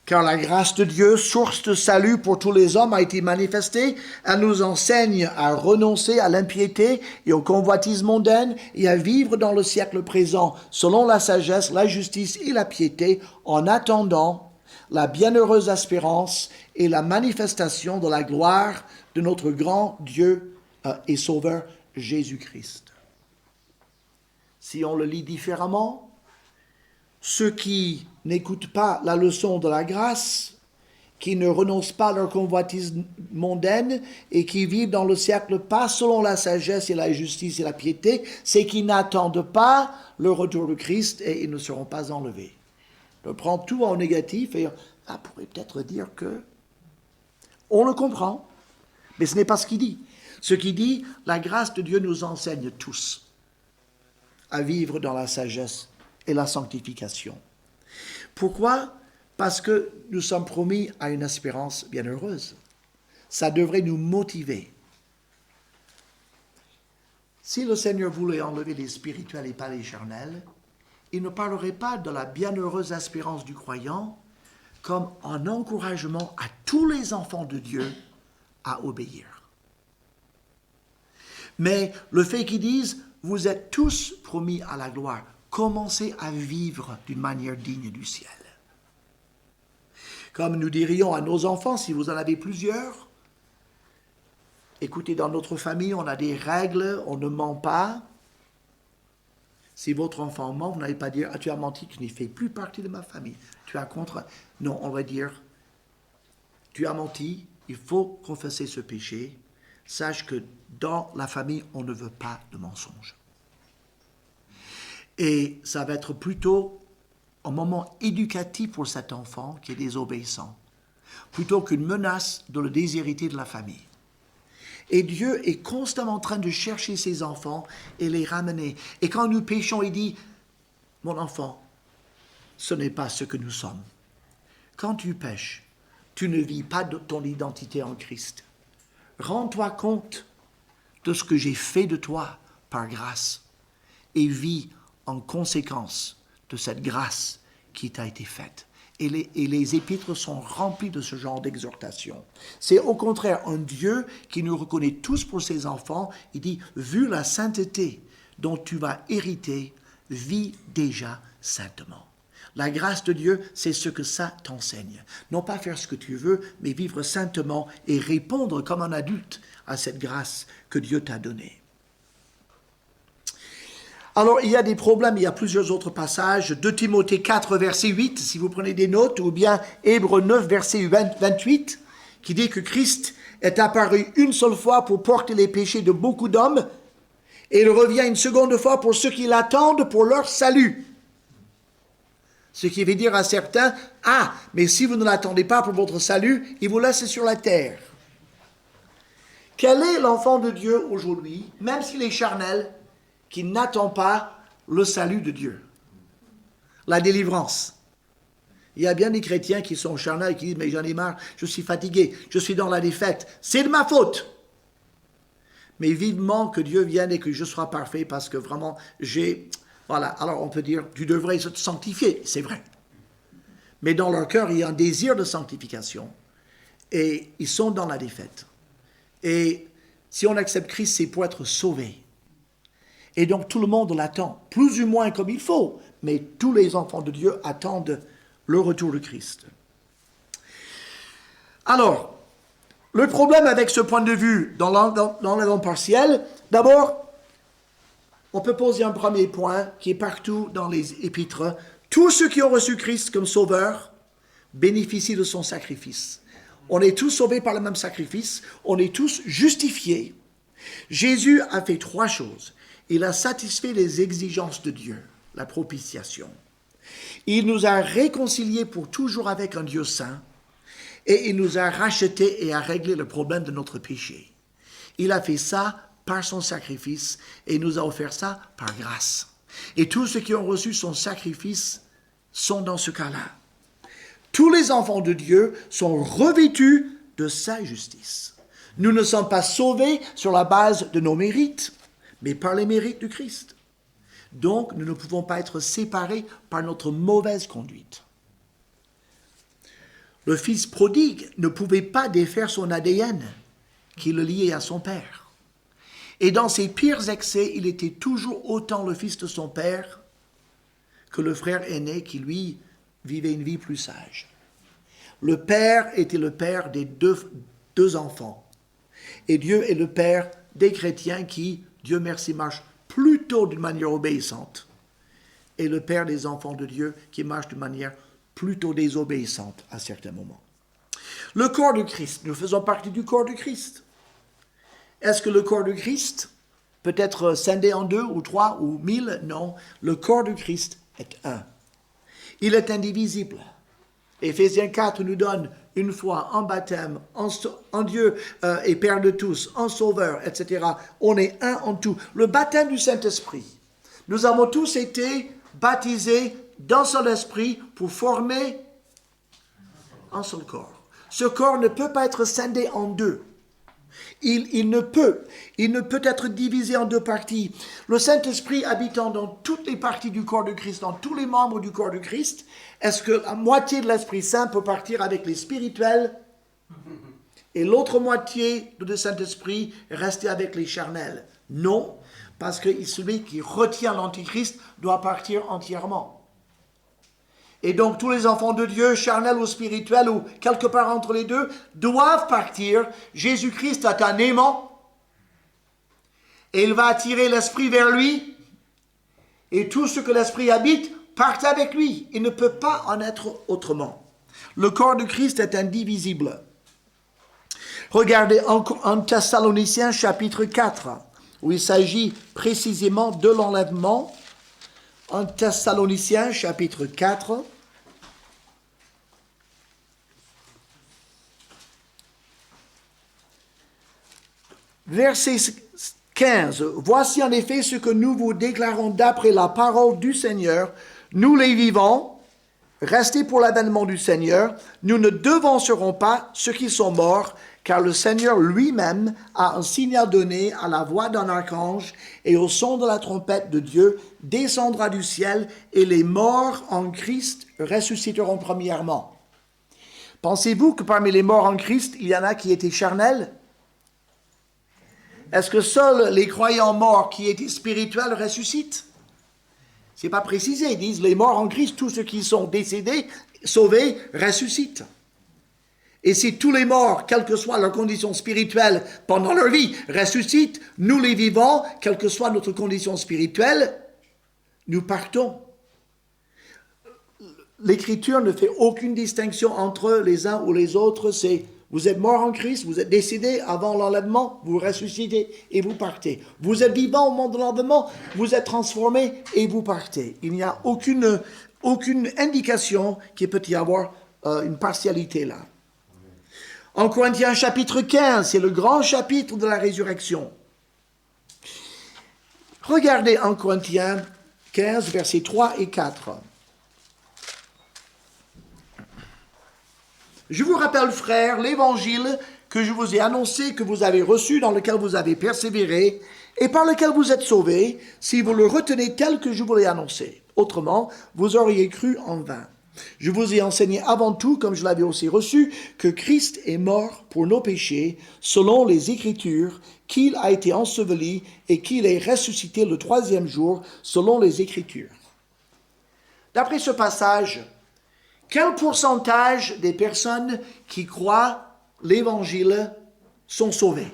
Car la grâce de Dieu, source de salut pour tous les hommes, a été manifestée. Elle nous enseigne à renoncer à l'impiété et aux convoitises mondaines et à vivre dans le siècle présent selon la sagesse, la justice et la piété, en attendant la bienheureuse espérance et la manifestation de la gloire de notre grand Dieu et Sauveur Jésus-Christ. Si on le lit différemment, ceux qui n'écoutent pas la leçon de la grâce, qui ne renoncent pas à leur convoitise mondaine et qui vivent dans le siècle pas selon la sagesse et la justice et la piété, c'est qu'ils n'attendent pas le retour de Christ et ils ne seront pas enlevés. On prend tout en négatif et on pourrait peut-être dire que on le comprend, mais ce n'est pas ce qu'il dit. Ce qu'il dit, la grâce de Dieu nous enseigne tous à vivre dans la sagesse et la sanctification. Pourquoi? Parce que nous sommes promis à une espérance bienheureuse. Ça devrait nous motiver. Si le Seigneur voulait enlever les spirituels et pas les charnels, il ne parlerait pas de la bienheureuse espérance du croyant comme un encouragement à tous les enfants de Dieu à obéir. Mais le fait qu'ils disent, vous êtes tous promis à la gloire, commencez à vivre d'une manière digne du ciel. Comme nous dirions à nos enfants, si vous en avez plusieurs, écoutez, dans notre famille, on a des règles, on ne ment pas. Si votre enfant ment, vous n'allez pas dire, tu as menti, tu n'y fais plus partie de ma famille. Tu as contre... Non, on va dire, tu as menti, il faut confesser ce péché. Sache que dans la famille, on ne veut pas de mensonges. Et ça va être plutôt un moment éducatif pour cet enfant qui est désobéissant, plutôt qu'une menace de le déshériter de la famille. Et Dieu est constamment en train de chercher ses enfants et les ramener. Et quand nous péchons, il dit, mon enfant, ce n'est pas ce que nous sommes. Quand tu pêches, tu ne vis pas de ton identité en Christ. Rends-toi compte de ce que j'ai fait de toi par grâce et vis en conséquence de cette grâce qui t'a été faite. Et les épîtres sont remplies de ce genre d'exhortation. C'est au contraire un Dieu qui nous reconnaît tous pour ses enfants. Il dit, vu la sainteté dont tu vas hériter, vis déjà saintement. La grâce de Dieu, c'est ce que ça t'enseigne. Non pas faire ce que tu veux, mais vivre saintement et répondre comme un adulte à cette grâce que Dieu t'a donnée. Alors, il y a des problèmes, il y a plusieurs autres passages. 2 Timothée 4, verset 8, si vous prenez des notes, ou bien Hébreux 9, verset 28, qui dit que Christ est apparu une seule fois pour porter les péchés de beaucoup d'hommes, et il revient une seconde fois pour ceux qui l'attendent pour leur salut. Ce qui veut dire à certains, mais si vous ne l'attendez pas pour votre salut, il vous laisse sur la terre. Quel est l'enfant de Dieu aujourd'hui, même s'il est charnel, qui n'attend pas le salut de Dieu, la délivrance? Il y a bien des chrétiens qui sont charnels et qui disent, mais j'en ai marre, je suis fatigué, je suis dans la défaite, c'est de ma faute. Mais vivement que Dieu vienne et que je sois parfait parce que vraiment voilà, alors on peut dire, tu devrais te sanctifier, c'est vrai. Mais dans leur cœur, il y a un désir de sanctification et ils sont dans la défaite. Et si on accepte Christ, c'est pour être sauvé. Et donc tout le monde l'attend, plus ou moins comme il faut, mais tous les enfants de Dieu attendent le retour de Christ. Alors, le problème avec ce point de vue dans l'enlèvement partiel, d'abord, on peut poser un premier point qui est partout dans les épîtres. Tous ceux qui ont reçu Christ comme sauveur bénéficient de son sacrifice. On est tous sauvés par le même sacrifice, on est tous justifiés. Jésus a fait 3 choses. Il a satisfait les exigences de Dieu, la propitiation. Il nous a réconciliés pour toujours avec un Dieu saint et il nous a rachetés et a réglé le problème de notre péché. Il a fait ça par son sacrifice et il nous a offert ça par grâce. Et tous ceux qui ont reçu son sacrifice sont dans ce cas-là. Tous les enfants de Dieu sont revêtus de sa justice. Nous ne sommes pas sauvés sur la base de nos mérites, mais par les mérites du Christ. Donc, nous ne pouvons pas être séparés par notre mauvaise conduite. Le fils prodigue ne pouvait pas défaire son ADN qui le liait à son père. Et dans ses pires excès, il était toujours autant le fils de son père que le frère aîné qui, lui, vivait une vie plus sage. Le père était le père des deux enfants. Et Dieu est le père des chrétiens qui, Dieu merci, marchent plutôt d'une manière obéissante. Et le père des enfants de Dieu qui marche d'une manière plutôt désobéissante à certains moments. Le corps de Christ, nous faisons partie du corps de Christ. Est-ce que le corps de Christ peut être scindé en 2 ou 3 ou 1000? Non, le corps de Christ est un. Il est indivisible. Éphésiens 4 nous donne une foi en baptême, en Dieu et Père de tous, en Sauveur, etc. On est un en tout. Le baptême du Saint-Esprit. Nous avons tous été baptisés d'un seul esprit pour former un seul corps. Ce corps ne peut pas être scindé en 2. Il ne peut être divisé en 2 parties. Le Saint-Esprit habitant dans toutes les parties du corps de Christ, dans tous les membres du corps de Christ, est-ce que la moitié de l'Esprit Saint peut partir avec les spirituels et l'autre moitié du Saint-Esprit rester avec les charnels? Non, parce que celui qui retient l'Antichrist doit partir entièrement. Et donc, tous les enfants de Dieu, charnels ou spirituels, ou quelque part entre les deux, doivent partir. Jésus-Christ est un aimant. Et il va attirer l'esprit vers lui. Et tout ce que l'esprit habite part avec lui. Il ne peut pas en être autrement. Le corps de Christ est indivisible. Regardez en Thessaloniciens chapitre 4, où il s'agit précisément de l'enlèvement. En Thessaloniciens chapitre 4, verset 15. Voici en effet ce que nous vous déclarons d'après la parole du Seigneur. Nous les vivants, restés pour l'avènement du Seigneur, nous ne devancerons pas ceux qui sont morts, car le Seigneur lui-même a un signal donné à la voix d'un archange et au son de la trompette de Dieu descendra du ciel et les morts en Christ ressusciteront premièrement. Pensez-vous que parmi les morts en Christ, il y en a qui étaient charnels? Est-ce que seuls les croyants morts qui étaient spirituels ressuscitent? Ce n'est pas précisé. Ils disent les morts en Christ, tous ceux qui sont décédés, sauvés, ressuscitent. Et si tous les morts, quelle que soit leur condition spirituelle pendant leur vie, ressuscitent, nous les vivants, quelle que soit notre condition spirituelle, nous partons. L'Écriture ne fait aucune distinction entre les uns ou les autres. C'est vous êtes morts en Christ, vous êtes décédés avant l'enlèvement, vous ressuscitez et vous partez. Vous êtes vivants au moment de l'enlèvement, vous êtes transformés et vous partez. Il n'y a aucune indication qu'il peut y avoir une partialité là. En Corinthiens chapitre 15, c'est le grand chapitre de la résurrection. Regardez en Corinthiens 15, versets 3 et 4. Je vous rappelle, frères, l'évangile que je vous ai annoncé, que vous avez reçu, dans lequel vous avez persévéré, et par lequel vous êtes sauvés, si vous le retenez tel que je vous l'ai annoncé. Autrement, vous auriez cru en vain. Je vous ai enseigné avant tout, comme je l'avais aussi reçu, que Christ est mort pour nos péchés, selon les Écritures, qu'il a été enseveli et qu'il est ressuscité le 3e jour, selon les Écritures. D'après ce passage, quel pourcentage des personnes qui croient l'Évangile sont sauvées?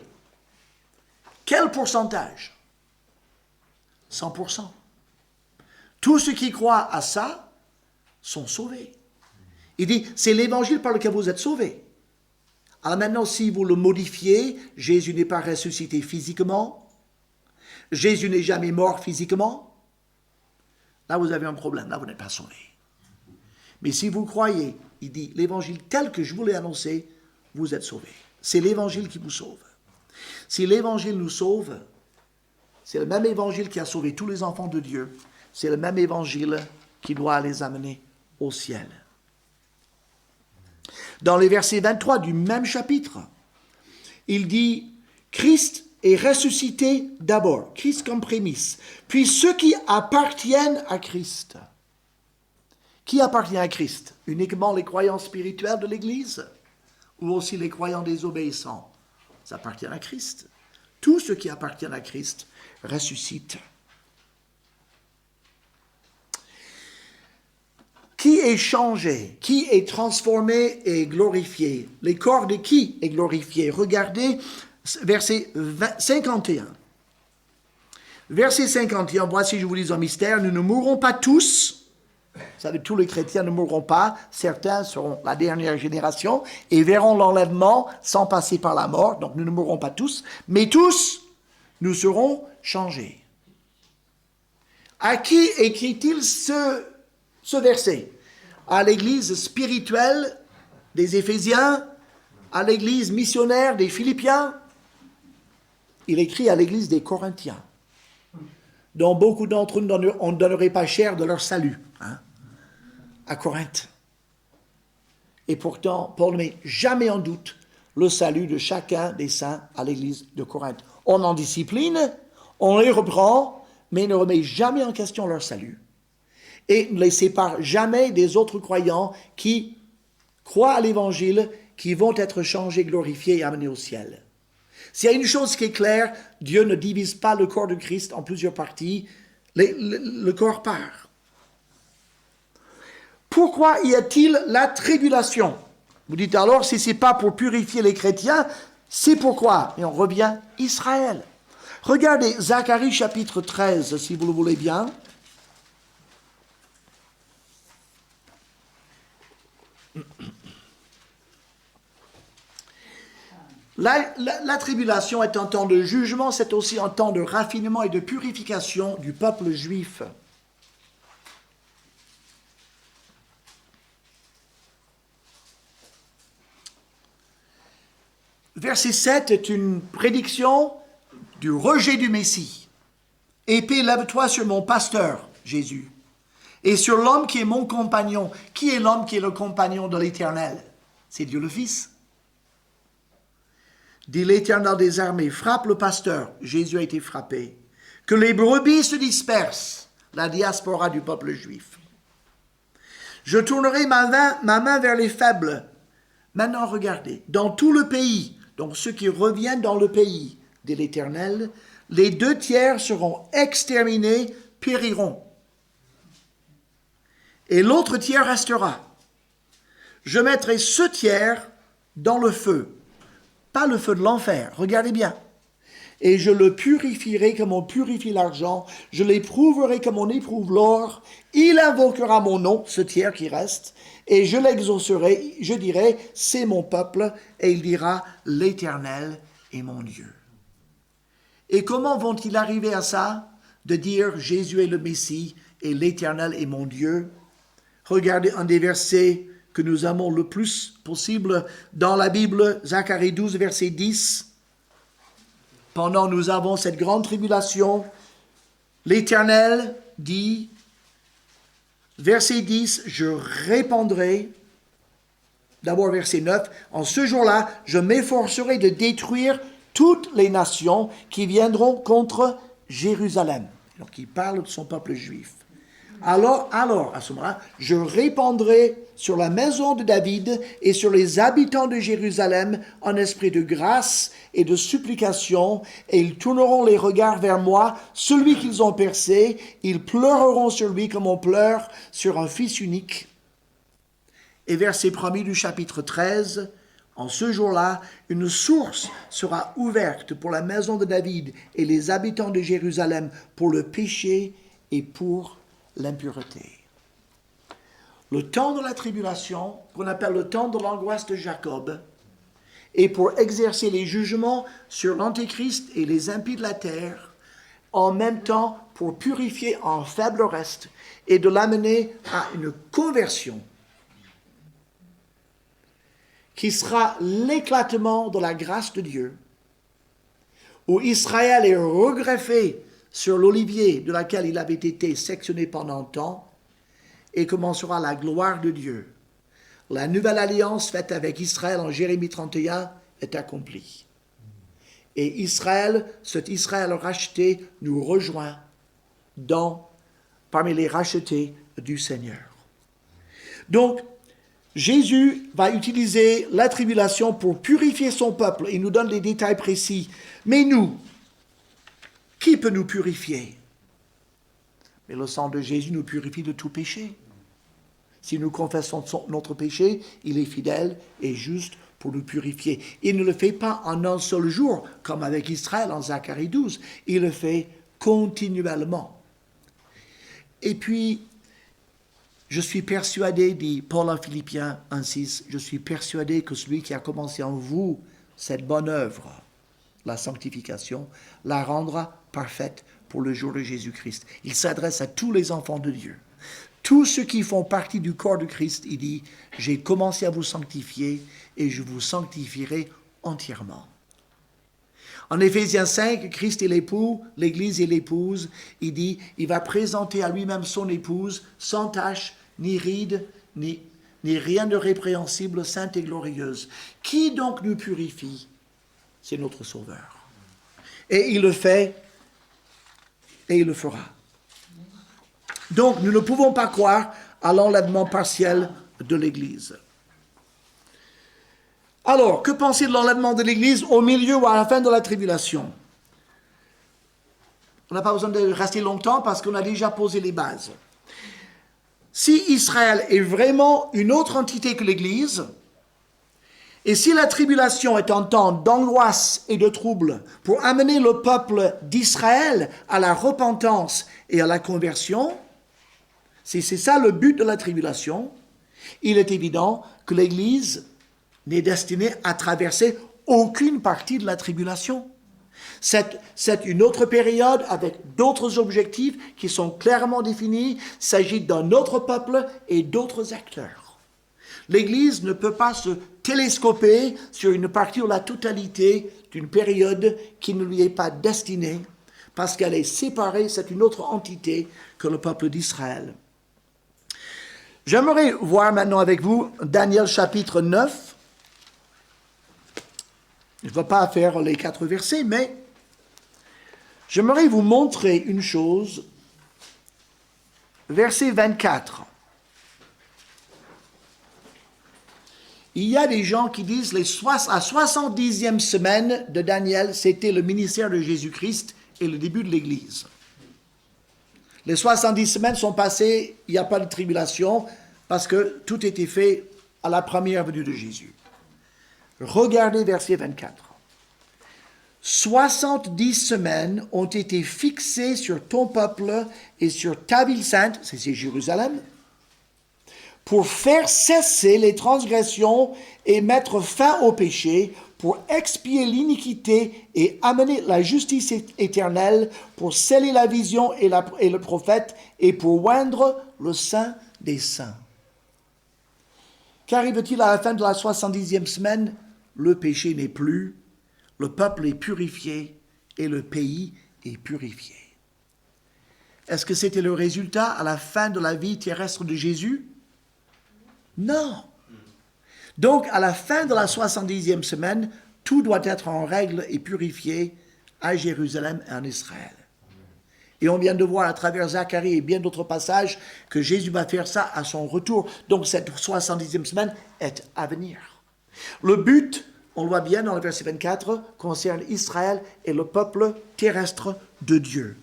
Quel pourcentage? 100%. Tous ceux qui croient à ça sont sauvés. Il dit, c'est l'Évangile par lequel vous êtes sauvés. Alors maintenant, si vous le modifiez, Jésus n'est pas ressuscité physiquement, Jésus n'est jamais mort physiquement, là vous avez un problème, là vous n'êtes pas sauvés. Mais si vous croyez, il dit, l'Évangile tel que je vous l'ai annoncé, vous êtes sauvés. C'est l'Évangile qui vous sauve. Si l'Évangile nous sauve, c'est le même Évangile qui a sauvé tous les enfants de Dieu. C'est le même Évangile qui doit les amener au ciel. Dans les versets 23 du même chapitre, il dit « Christ est ressuscité d'abord, Christ comme prémisse, puis ceux qui appartiennent à Christ. » Qui appartient à Christ? Uniquement les croyants spirituels de l'Église ou aussi les croyants désobéissants? Ça appartient à Christ. Tous ceux qui appartiennent à Christ ressuscitent. Qui est changé? Qui est transformé et glorifié? Les corps de qui est glorifié? Regardez verset 51. Verset 51, voici, je vous dis un mystère, nous ne mourrons pas tous. Ça, tous les chrétiens ne mourront pas. Certains seront la dernière génération et verront l'enlèvement sans passer par la mort. Donc nous ne mourrons pas tous, mais tous, nous serons changés. À qui écrit-il ce verset? À l'église spirituelle des Éphésiens, à l'église missionnaire des Philippiens. Il écrit à l'église des Corinthiens, dont beaucoup d'entre eux ne donnerait pas cher de leur salut, à Corinthe. Et pourtant, Paul ne met jamais en doute le salut de chacun des saints à l'église de Corinthe. On en discipline, on les reprend, mais ne remet jamais en question leur salut. Et ne les sépare jamais des autres croyants qui croient à l'Évangile, qui vont être changés, glorifiés et amenés au ciel. S'il y a une chose qui est claire, Dieu ne divise pas le corps de Christ en plusieurs parties, le corps part. Pourquoi y a-t-il la tribulation? Vous dites alors, si ce n'est pas pour purifier les chrétiens, c'est pourquoi? Et on revient Israël. Regardez Zacharie chapitre 13, si vous le voulez bien. La tribulation est un temps de jugement, c'est aussi un temps de raffinement et de purification du peuple juif. Verset 7 est une prédiction du rejet du Messie. Épée, lève-toi sur mon pasteur, Jésus, et sur l'homme qui est mon compagnon. Qui est l'homme qui est le compagnon de l'Éternel? C'est Dieu le Fils. Dit l'Éternel des armées, frappe le pasteur. Jésus a été frappé. Que les brebis se dispersent, la diaspora du peuple juif. Je tournerai ma main vers les faibles. Maintenant, regardez, dans tout le pays, donc ceux qui reviennent dans le pays de l'Éternel, les 2/3 seront exterminés, périront. Et l'autre tiers restera. Je mettrai ce tiers dans le feu. Pas le feu de l'enfer, regardez bien. Et je le purifierai comme on purifie l'argent, je l'éprouverai comme on éprouve l'or, il invoquera mon nom, ce tiers qui reste, et je l'exaucerai, je dirai, c'est mon peuple, et il dira, l'Éternel est mon Dieu. Et comment vont-ils arriver à ça? De dire, Jésus est le Messie, et l'Éternel est mon Dieu. Regardez un des versets que nous aimons le plus possible dans la Bible, Zacharie 12, verset 10. Pendant nous avons cette grande tribulation, l'Éternel dit, verset 10, je répandrai, d'abord verset 9, en ce jour-là, je m'efforcerai de détruire toutes les nations qui viendront contre Jérusalem. Donc il parle de son peuple juif. Alors, à ce moment-là, je répandrai sur la maison de David et sur les habitants de Jérusalem un esprit de grâce et de supplication, et ils tourneront les regards vers moi, celui qu'ils ont percé, ils pleureront sur lui comme on pleure sur un fils unique. Et verset 1er du chapitre 13, en ce jour-là, une source sera ouverte pour la maison de David et les habitants de Jérusalem pour le péché et pour l'impureté. Le temps de la tribulation, qu'on appelle le temps de l'angoisse de Jacob, est pour exercer les jugements sur l'Antéchrist et les impies de la terre, en même temps pour purifier un faible reste et de l'amener à une conversion qui sera l'éclatement de la grâce de Dieu où Israël est regreffé sur l'olivier de laquelle il avait été sectionné pendant un temps, et commencera la gloire de Dieu. La nouvelle alliance faite avec Israël en Jérémie 31 est accomplie. Et Israël, cet Israël racheté, nous rejoint parmi les rachetés du Seigneur. Donc, Jésus va utiliser la tribulation pour purifier son peuple. Il nous donne des détails précis. Mais nous, qui peut nous purifier? Mais le sang de Jésus nous purifie de tout péché. Si nous confessons notre péché, il est fidèle et juste pour nous purifier. Il ne le fait pas en un seul jour, comme avec Israël en Zacharie 12. Il le fait continuellement. Et puis, je suis persuadé, dit Paul en Philippiens 1,6, je suis persuadé que celui qui a commencé en vous cette bonne œuvre, la sanctification, la rendra parfaite pour le jour de Jésus-Christ. Il s'adresse à tous les enfants de Dieu. Tous ceux qui font partie du corps de Christ, il dit, j'ai commencé à vous sanctifier et je vous sanctifierai entièrement. En Éphésiens 5, Christ est l'époux, l'Église est l'épouse. Il dit, il va présenter à lui-même son épouse, sans tache, ni ride, ni rien de répréhensible, sainte et glorieuse. Qui donc nous purifie? C'est notre Sauveur. Et il le fait, et il le fera. Donc, nous ne pouvons pas croire à l'enlèvement partiel de l'Église. Alors, que penser de l'enlèvement de l'Église au milieu ou à la fin de la tribulation? On n'a pas besoin de rester longtemps parce qu'on a déjà posé les bases. Si Israël est vraiment une autre entité que l'Église, et si la tribulation est un temps d'angoisse et de trouble pour amener le peuple d'Israël à la repentance et à la conversion, si c'est ça le but de la tribulation, il est évident que l'Église n'est destinée à traverser aucune partie de la tribulation. C'est une autre période avec d'autres objectifs qui sont clairement définis. Il s'agit d'un autre peuple et d'autres acteurs. L'Église ne peut pas se télescoper sur une partie ou la totalité d'une période qui ne lui est pas destinée parce qu'elle est séparée, c'est une autre entité que le peuple d'Israël. J'aimerais voir maintenant avec vous Daniel chapitre 9. Je ne vais pas faire les 4 versets, mais j'aimerais vous montrer une chose. Verset 24. Il y a des gens qui disent à 70e semaine de Daniel, c'était le ministère de Jésus-Christ et le début de l'Église. Les 70 semaines sont passées, il n'y a pas de tribulation, parce que tout était fait à la première venue de Jésus. Regardez verset 24. 70 semaines ont été fixées sur ton peuple et sur ta ville sainte, c'est Jérusalem, pour faire cesser les transgressions et mettre fin au péché, pour expier l'iniquité et amener la justice éternelle, pour sceller la vision et le prophète, et pour oindre le Saint des saints. Qu'arrive-t-il à la fin de la 70e semaine? Le péché n'est plus, le peuple est purifié et le pays est purifié. Est-ce que c'était le résultat à la fin de la vie terrestre de Jésus? Non. Donc, à la fin de la 70e semaine, tout doit être en règle et purifié à Jérusalem et en Israël. Et on vient de voir à travers Zacharie et bien d'autres passages que Jésus va faire ça à son retour. Donc, cette 70e semaine est à venir. Le but, on le voit bien dans le verset 24, concerne Israël et le peuple terrestre de Dieu.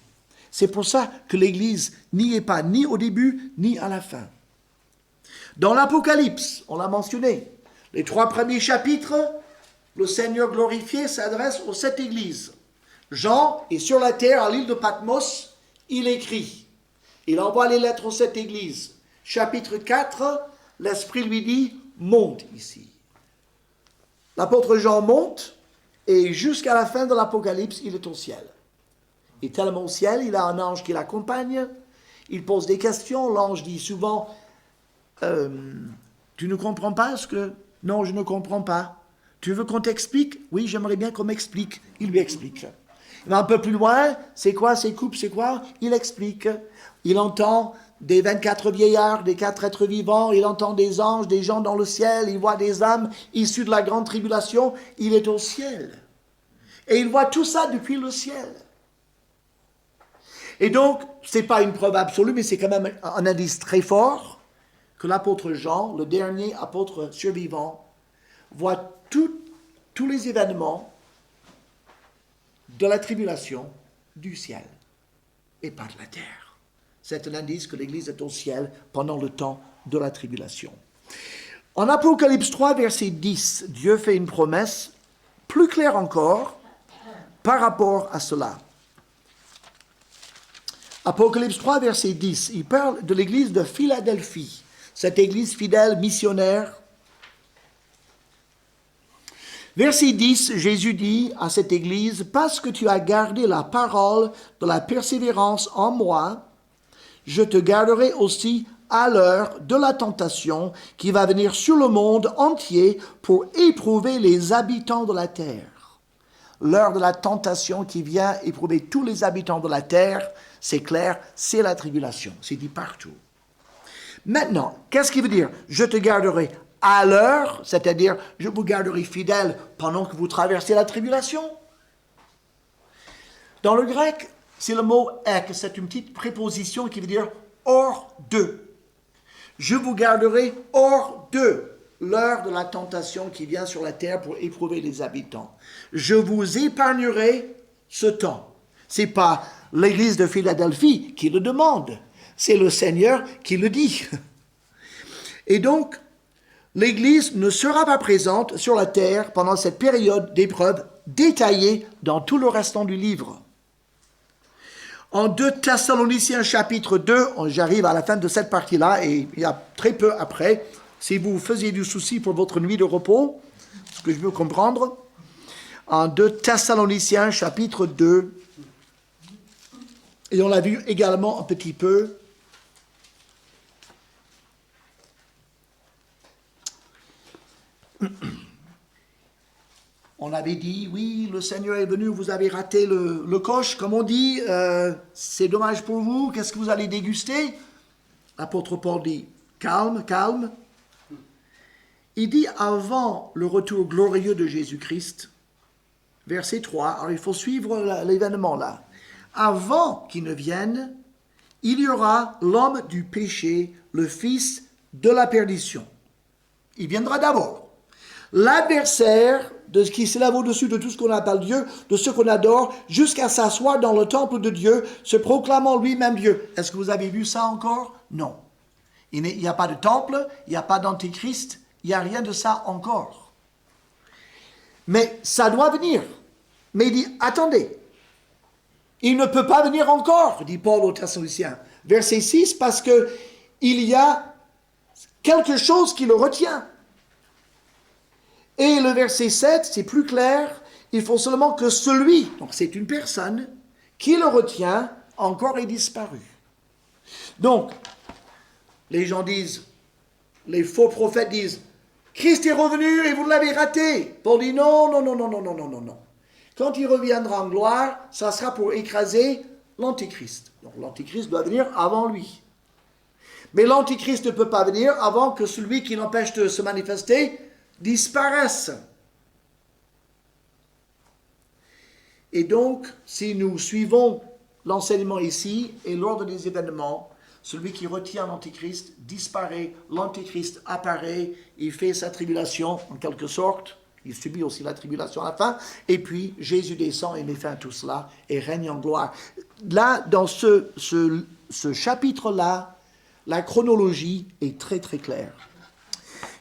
C'est pour ça que l'Église n'y est pas ni au début ni à la fin. Dans l'Apocalypse, on l'a mentionné, les 3 premiers chapitres, le Seigneur glorifié s'adresse aux 7 églises. Jean est sur la terre, à l'île de Patmos, il écrit. Il envoie les lettres aux 7 églises. Chapitre 4, l'Esprit lui dit, monte ici. L'apôtre Jean monte, et jusqu'à la fin de l'Apocalypse, il est au ciel. Il est tellement au ciel, il a un ange qui l'accompagne, il pose des questions, l'ange dit souvent, tu ne comprends pas ce que... Non, je ne comprends pas. Tu veux qu'on t'explique? Oui, j'aimerais bien qu'on m'explique. Il lui explique. Un peu plus loin, c'est quoi ces coupes, c'est quoi? Il explique. Il entend des 24 vieillards, des 4 êtres vivants, il entend des anges, des gens dans le ciel, il voit des âmes issues de la grande tribulation, il est au ciel. Et il voit tout ça depuis le ciel. Et donc, ce n'est pas une preuve absolue, mais c'est quand même un indice très fort que l'apôtre Jean, le dernier apôtre survivant, voit tous les événements de la tribulation du ciel et pas de la terre. C'est un indice que l'Église est au ciel pendant le temps de la tribulation. En Apocalypse 3, verset 10, Dieu fait une promesse plus claire encore par rapport à cela. Apocalypse 3, verset 10, il parle de l'Église de Philadelphie, cette Église fidèle, missionnaire. Verset 10, Jésus dit à cette Église, « Parce que tu as gardé la parole de la persévérance en moi, je te garderai aussi à l'heure de la tentation qui va venir sur le monde entier pour éprouver les habitants de la terre. » L'heure de la tentation qui vient éprouver tous les habitants de la terre, c'est clair, c'est la tribulation. C'est dit partout. Maintenant, qu'est-ce qui veut dire « Je te garderai à l'heure », c'est-à-dire « Je vous garderai fidèle pendant que vous traversez la tribulation ». Dans le grec, c'est le mot « ek », c'est une petite préposition qui veut dire « hors de ». Je vous garderai hors de l'heure de la tentation qui vient sur la terre pour éprouver les habitants. Je vous épargnerai ce temps. Ce n'est pas l'Église de Philadelphie qui le demande, c'est le Seigneur qui le dit. Et donc, l'Église ne sera pas présente sur la terre pendant cette période d'épreuve détaillée dans tout le restant du livre. En 2 Thessaloniciens chapitre 2, j'arrive à la fin de cette partie-là, et il y a très peu après, si vous faisiez du souci pour votre nuit de repos, ce que je veux comprendre, en 2 Thessaloniciens chapitre 2, et on l'a vu également un petit peu, on avait dit, oui, le Seigneur est venu, vous avez raté le coche, comme on dit, c'est dommage pour vous, qu'est-ce que vous allez déguster? L'apôtre Paul dit, calme, calme. Il dit, avant le retour glorieux de Jésus-Christ, verset 3, alors il faut suivre l'événement là. Avant qu'il ne vienne, il y aura l'homme du péché, le fils de la perdition. Il viendra d'abord. L'adversaire de ce qui s'élève au-dessus de tout ce qu'on appelle Dieu, de ce qu'on adore, jusqu'à s'asseoir dans le temple de Dieu, se proclamant lui-même Dieu. Est-ce que vous avez vu ça encore? Non. Il n'y a pas de temple, il n'y a pas d'antéchrist, il n'y a rien de ça encore. Mais ça doit venir. Mais il dit, attendez, il ne peut pas venir encore, dit Paul aux Thessaloniciens. Verset 6, parce que il y a quelque chose qui le retient. Et le verset 7, c'est plus clair, il faut seulement que celui, donc c'est une personne, qui le retient, encore est disparu. Donc, les gens disent, les faux prophètes disent, Christ est revenu et vous l'avez raté. Paul dit non, non, non, non, non, non, non, non, non. Quand il reviendra en gloire, ça sera pour écraser l'Antéchrist. Donc l'Antéchrist doit venir avant lui. Mais l'Antéchrist ne peut pas venir avant que celui qui l'empêche de se manifester disparaisse. Et donc, si nous suivons l'enseignement ici et l'ordre des événements, celui qui retient l'Antéchrist disparaît, l'Antéchrist apparaît, il fait sa tribulation en quelque sorte, il subit aussi la tribulation à la fin, et puis Jésus descend et met fin à tout cela et règne en gloire. Là, dans ce chapitre-là, la chronologie est très très claire.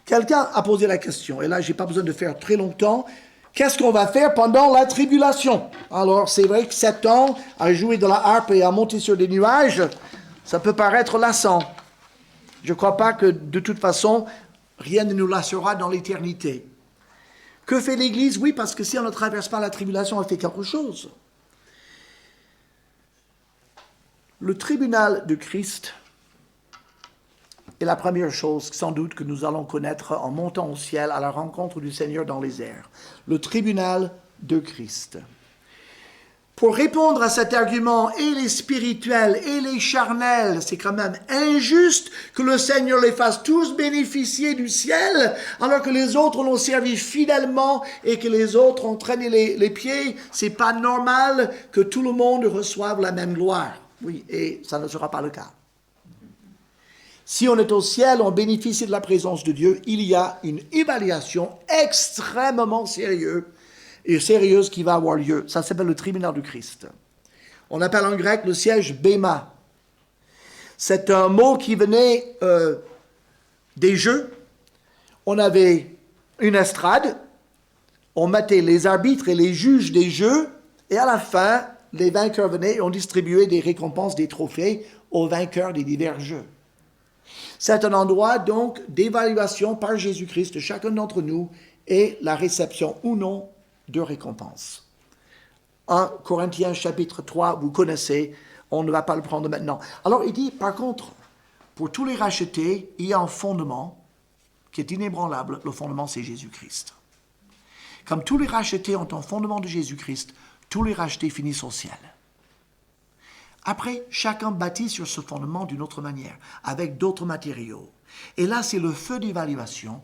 Quelqu'un a posé la question, et là, je n'ai pas besoin de faire très longtemps. Qu'est-ce qu'on va faire pendant la tribulation? Alors, c'est vrai que 7 ans à jouer de la harpe et à monter sur des nuages, ça peut paraître lassant. Je ne crois pas que, de toute façon, rien ne nous lassera dans l'éternité. Que fait l'Église? Oui, parce que si on ne traverse pas la tribulation, elle fait quelque chose. Le tribunal de Christ est la première chose, sans doute, que nous allons connaître en montant au ciel à la rencontre du Seigneur dans les airs. Le tribunal de Christ. Pour répondre à cet argument, et les spirituels et les charnels, c'est quand même injuste que le Seigneur les fasse tous bénéficier du ciel, alors que les autres l'ont servi fidèlement et que les autres ont traîné les pieds. C'est pas normal que tout le monde reçoive la même gloire. Oui, et ça ne sera pas le cas. Si on est au ciel, on bénéficie de la présence de Dieu, il y a une évaluation extrêmement sérieuse qui va avoir lieu. Ça s'appelle le tribunal du Christ. On appelle en grec le siège Béma. C'est un mot qui venait des jeux. On avait une estrade, on mettait les arbitres et les juges des jeux, et à la fin, les vainqueurs venaient et on distribuait des récompenses, des trophées aux vainqueurs des divers jeux. C'est un endroit donc d'évaluation par Jésus-Christ de chacun d'entre nous et la réception ou non de récompenses. 1 Corinthiens chapitre 3, vous connaissez, on ne va pas le prendre maintenant. Alors il dit, par contre, pour tous les rachetés, il y a un fondement qui est inébranlable. Le fondement, c'est Jésus-Christ. Comme tous les rachetés ont un fondement de Jésus-Christ, tous les rachetés finissent au ciel. Après, chacun bâtit sur ce fondement d'une autre manière, avec d'autres matériaux. Et là, c'est le feu d'évaluation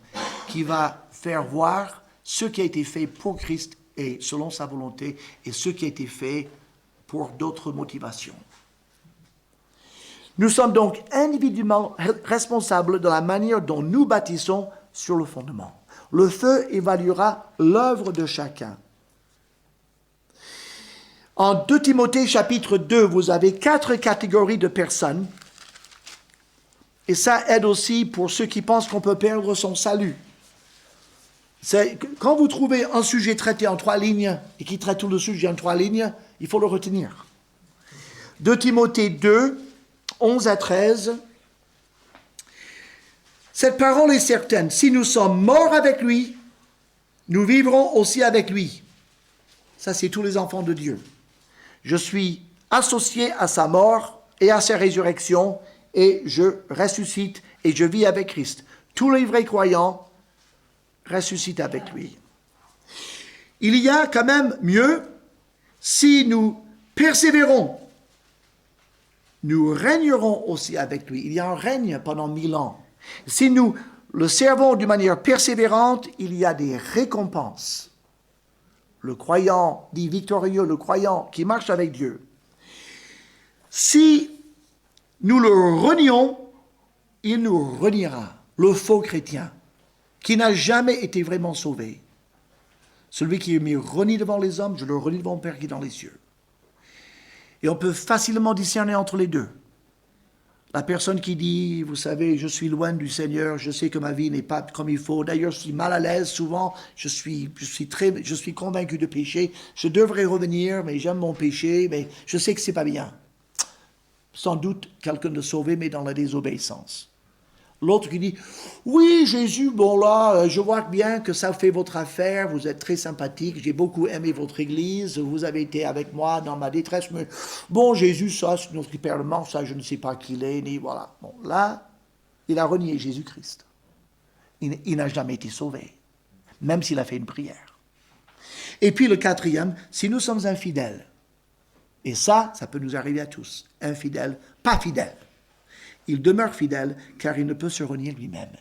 qui va faire voir ce qui a été fait pour Christ et selon sa volonté, et ce qui a été fait pour d'autres motivations. Nous sommes donc individuellement responsables de la manière dont nous bâtissons sur le fondement. Le feu évaluera l'œuvre de chacun. En 2 Timothée chapitre 2, vous avez 4 catégories de personnes. Et ça aide aussi pour ceux qui pensent qu'on peut perdre son salut. Quand vous trouvez un sujet traité en 3 lignes et qui traite tout le sujet en 3 lignes, il faut le retenir. 2 Timothée 2, 11 à 13. Cette parole est certaine. Si nous sommes morts avec lui, nous vivrons aussi avec lui. Ça, c'est tous les enfants de Dieu. Je suis associé à sa mort et à sa résurrection, et je ressuscite et je vis avec Christ. Tous les vrais croyants ressuscitent avec lui. Il y a quand même mieux, si nous persévérons, nous régnerons aussi avec lui. Il y a un règne pendant 1000 ans. Si nous le servons d'une manière persévérante, il y a des récompenses. Le croyant dit victorieux, le croyant qui marche avec Dieu. Si nous le renions, il nous reniera, le faux chrétien, qui n'a jamais été vraiment sauvé. Celui qui me renie devant les hommes, je le renie devant mon Père qui est dans les cieux. Et on peut facilement discerner entre les deux. La personne qui dit, vous savez, je suis loin du Seigneur, je sais que ma vie n'est pas comme il faut. D'ailleurs, je suis mal à l'aise souvent, je suis convaincu de péché. Je devrais revenir, mais j'aime mon péché, mais je sais que c'est pas bien. Sans doute quelqu'un de sauvé, mais dans la désobéissance. L'autre qui dit, oui, Jésus, bon là, je vois bien que ça fait votre affaire, vous êtes très sympathique, j'ai beaucoup aimé votre église, vous avez été avec moi dans ma détresse, mais bon, Jésus, ça, c'est notre hyperlement, ça, je ne sais pas qui il est, ni voilà. Bon, là, il a renié Jésus-Christ. Il n'a jamais été sauvé, même s'il a fait une prière. Et puis le 4e, si nous sommes infidèles, et ça peut nous arriver à tous, infidèles, pas fidèles. Il demeure fidèle car il ne peut se renier lui-même.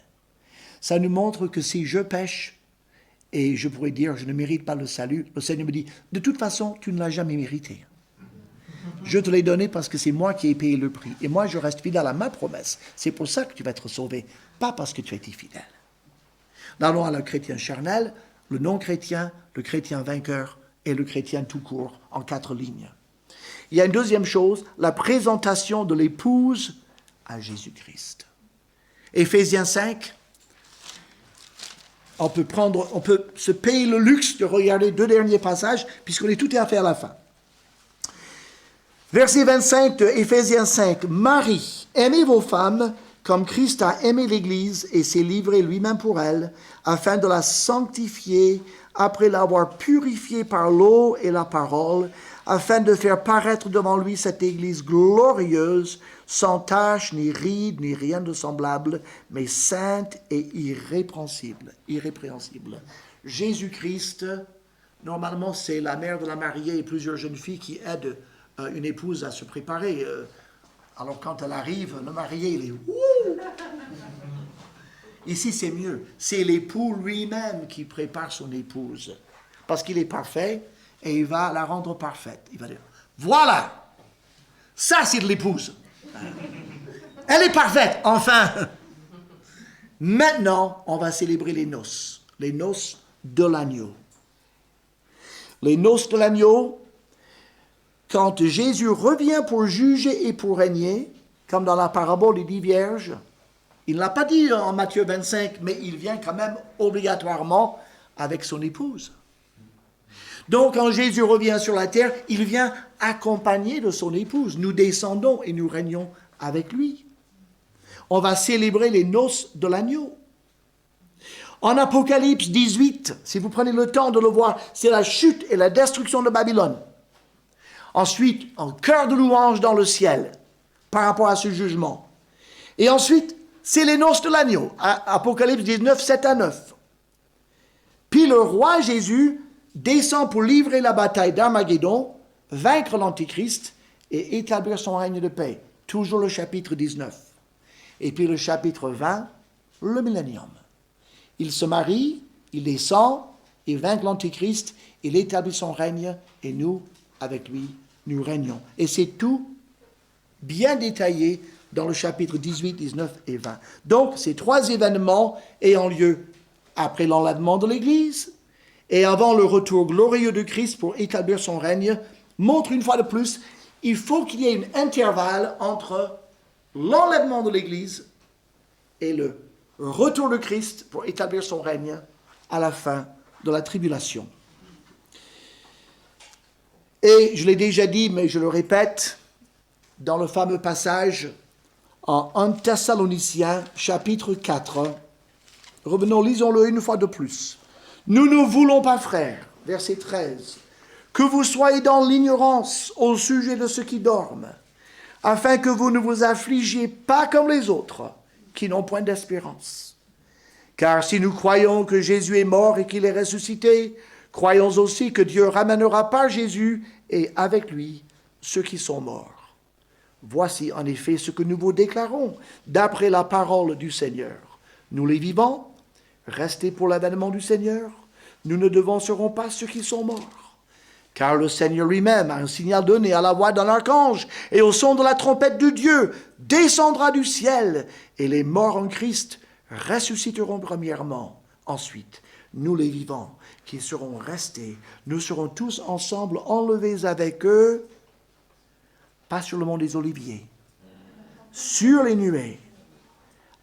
Ça nous montre que si je pêche, et je pourrais dire je ne mérite pas le salut, le Seigneur me dit, de toute façon, tu ne l'as jamais mérité. Je te l'ai donné parce que c'est moi qui ai payé le prix. Et moi, je reste fidèle à ma promesse. C'est pour ça que tu vas être sauvé, pas parce que tu as été fidèle. Allons à le chrétien charnel, le non-chrétien, le chrétien vainqueur et le chrétien tout court en 4 lignes. Il y a une deuxième chose, la présentation de l'épouse à Jésus-Christ. Éphésiens 5, on peut se payer le luxe de regarder 2 derniers passages, puisqu'on est tout à fait à la fin. Verset 25 de Éphésiens 5, Marie, aimez vos femmes comme Christ a aimé l'Église et s'est livré lui-même pour elle, afin de la sanctifier après l'avoir purifiée par l'eau et la parole, afin de faire paraître devant lui cette Église glorieuse, sans tache, ni ride, ni rien de semblable, mais sainte et irrépréhensible. Jésus-Christ Normalement, c'est la mère de la mariée et plusieurs jeunes filles qui aident une épouse à se préparer. Alors quand elle arrive, le marié, il est... Ouh! Ici, c'est mieux. C'est l'époux lui-même qui prépare son épouse. Parce qu'il est parfait et il va la rendre parfaite. Il va dire, voilà, ça c'est de l'épouse. Elle est parfaite, enfin. Maintenant, on va célébrer les noces de l'agneau. Les noces de l'agneau, quand Jésus revient pour juger et pour régner, comme dans la parabole des 10 vierges, il ne l'a pas dit en Matthieu 25, mais il vient quand même obligatoirement avec son épouse. Donc, quand Jésus revient sur la terre, il vient accompagné de son épouse. Nous descendons et nous régnons avec lui. On va célébrer les noces de l'agneau. En Apocalypse 18, si vous prenez le temps de le voir, c'est la chute et la destruction de Babylone. Ensuite, un chœur de louange dans le ciel par rapport à ce jugement. Et ensuite, c'est les noces de l'agneau. Apocalypse 19, 7 à 9. Puis le roi Jésus descend pour livrer la bataille d'Armageddon, vaincre l'Antichrist et établir son règne de paix. Toujours le chapitre 19. Et puis le chapitre 20, le millénium. Il se marie, il descend, il vainc l'Antichrist, il établit son règne, et nous, avec lui, nous régnons. Et c'est tout bien détaillé dans le chapitre 18, 19 et 20. Donc, ces 3 événements ayant lieu après l'enlèvement de l'Église et avant le retour glorieux de Christ pour établir son règne, montrent une fois de plus, il faut qu'il y ait un intervalle entre l'enlèvement de l'Église et le retour de Christ pour établir son règne à la fin de la tribulation. Et je l'ai déjà dit, mais je le répète, dans le fameux passage en 1 Thessaloniciens, chapitre 4, revenons, lisons-le une fois de plus. Nous ne voulons pas, frères, verset 13, que vous soyez dans l'ignorance au sujet de ceux qui dorment, afin que vous ne vous affligiez pas comme les autres, qui n'ont point d'espérance. Car si nous croyons que Jésus est mort et qu'il est ressuscité, croyons aussi que Dieu ramènera par Jésus et avec lui ceux qui sont morts. Voici en effet ce que nous vous déclarons, d'après la parole du Seigneur. Nous les vivants, restés pour l'avènement du Seigneur, nous ne devancerons pas ceux qui sont morts. Car le Seigneur lui-même a un signal donné à la voix d'un archange et au son de la trompette de Dieu, descendra du ciel, et les morts en Christ ressusciteront premièrement. Ensuite, nous les vivants qui serons restés, nous serons tous ensemble enlevés avec eux, pas sur le mont des Oliviers, sur les nuées,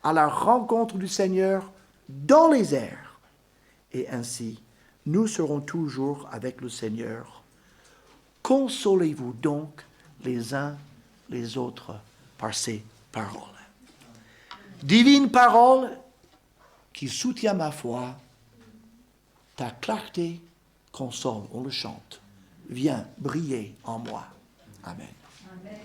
à la rencontre du Seigneur dans les airs. Et ainsi, nous serons toujours avec le Seigneur. Consolez-vous donc les uns les autres par ces paroles. Divine parole qui soutient ma foi, ta clarté console, on le chante, viens briller en moi. Amen. Amen.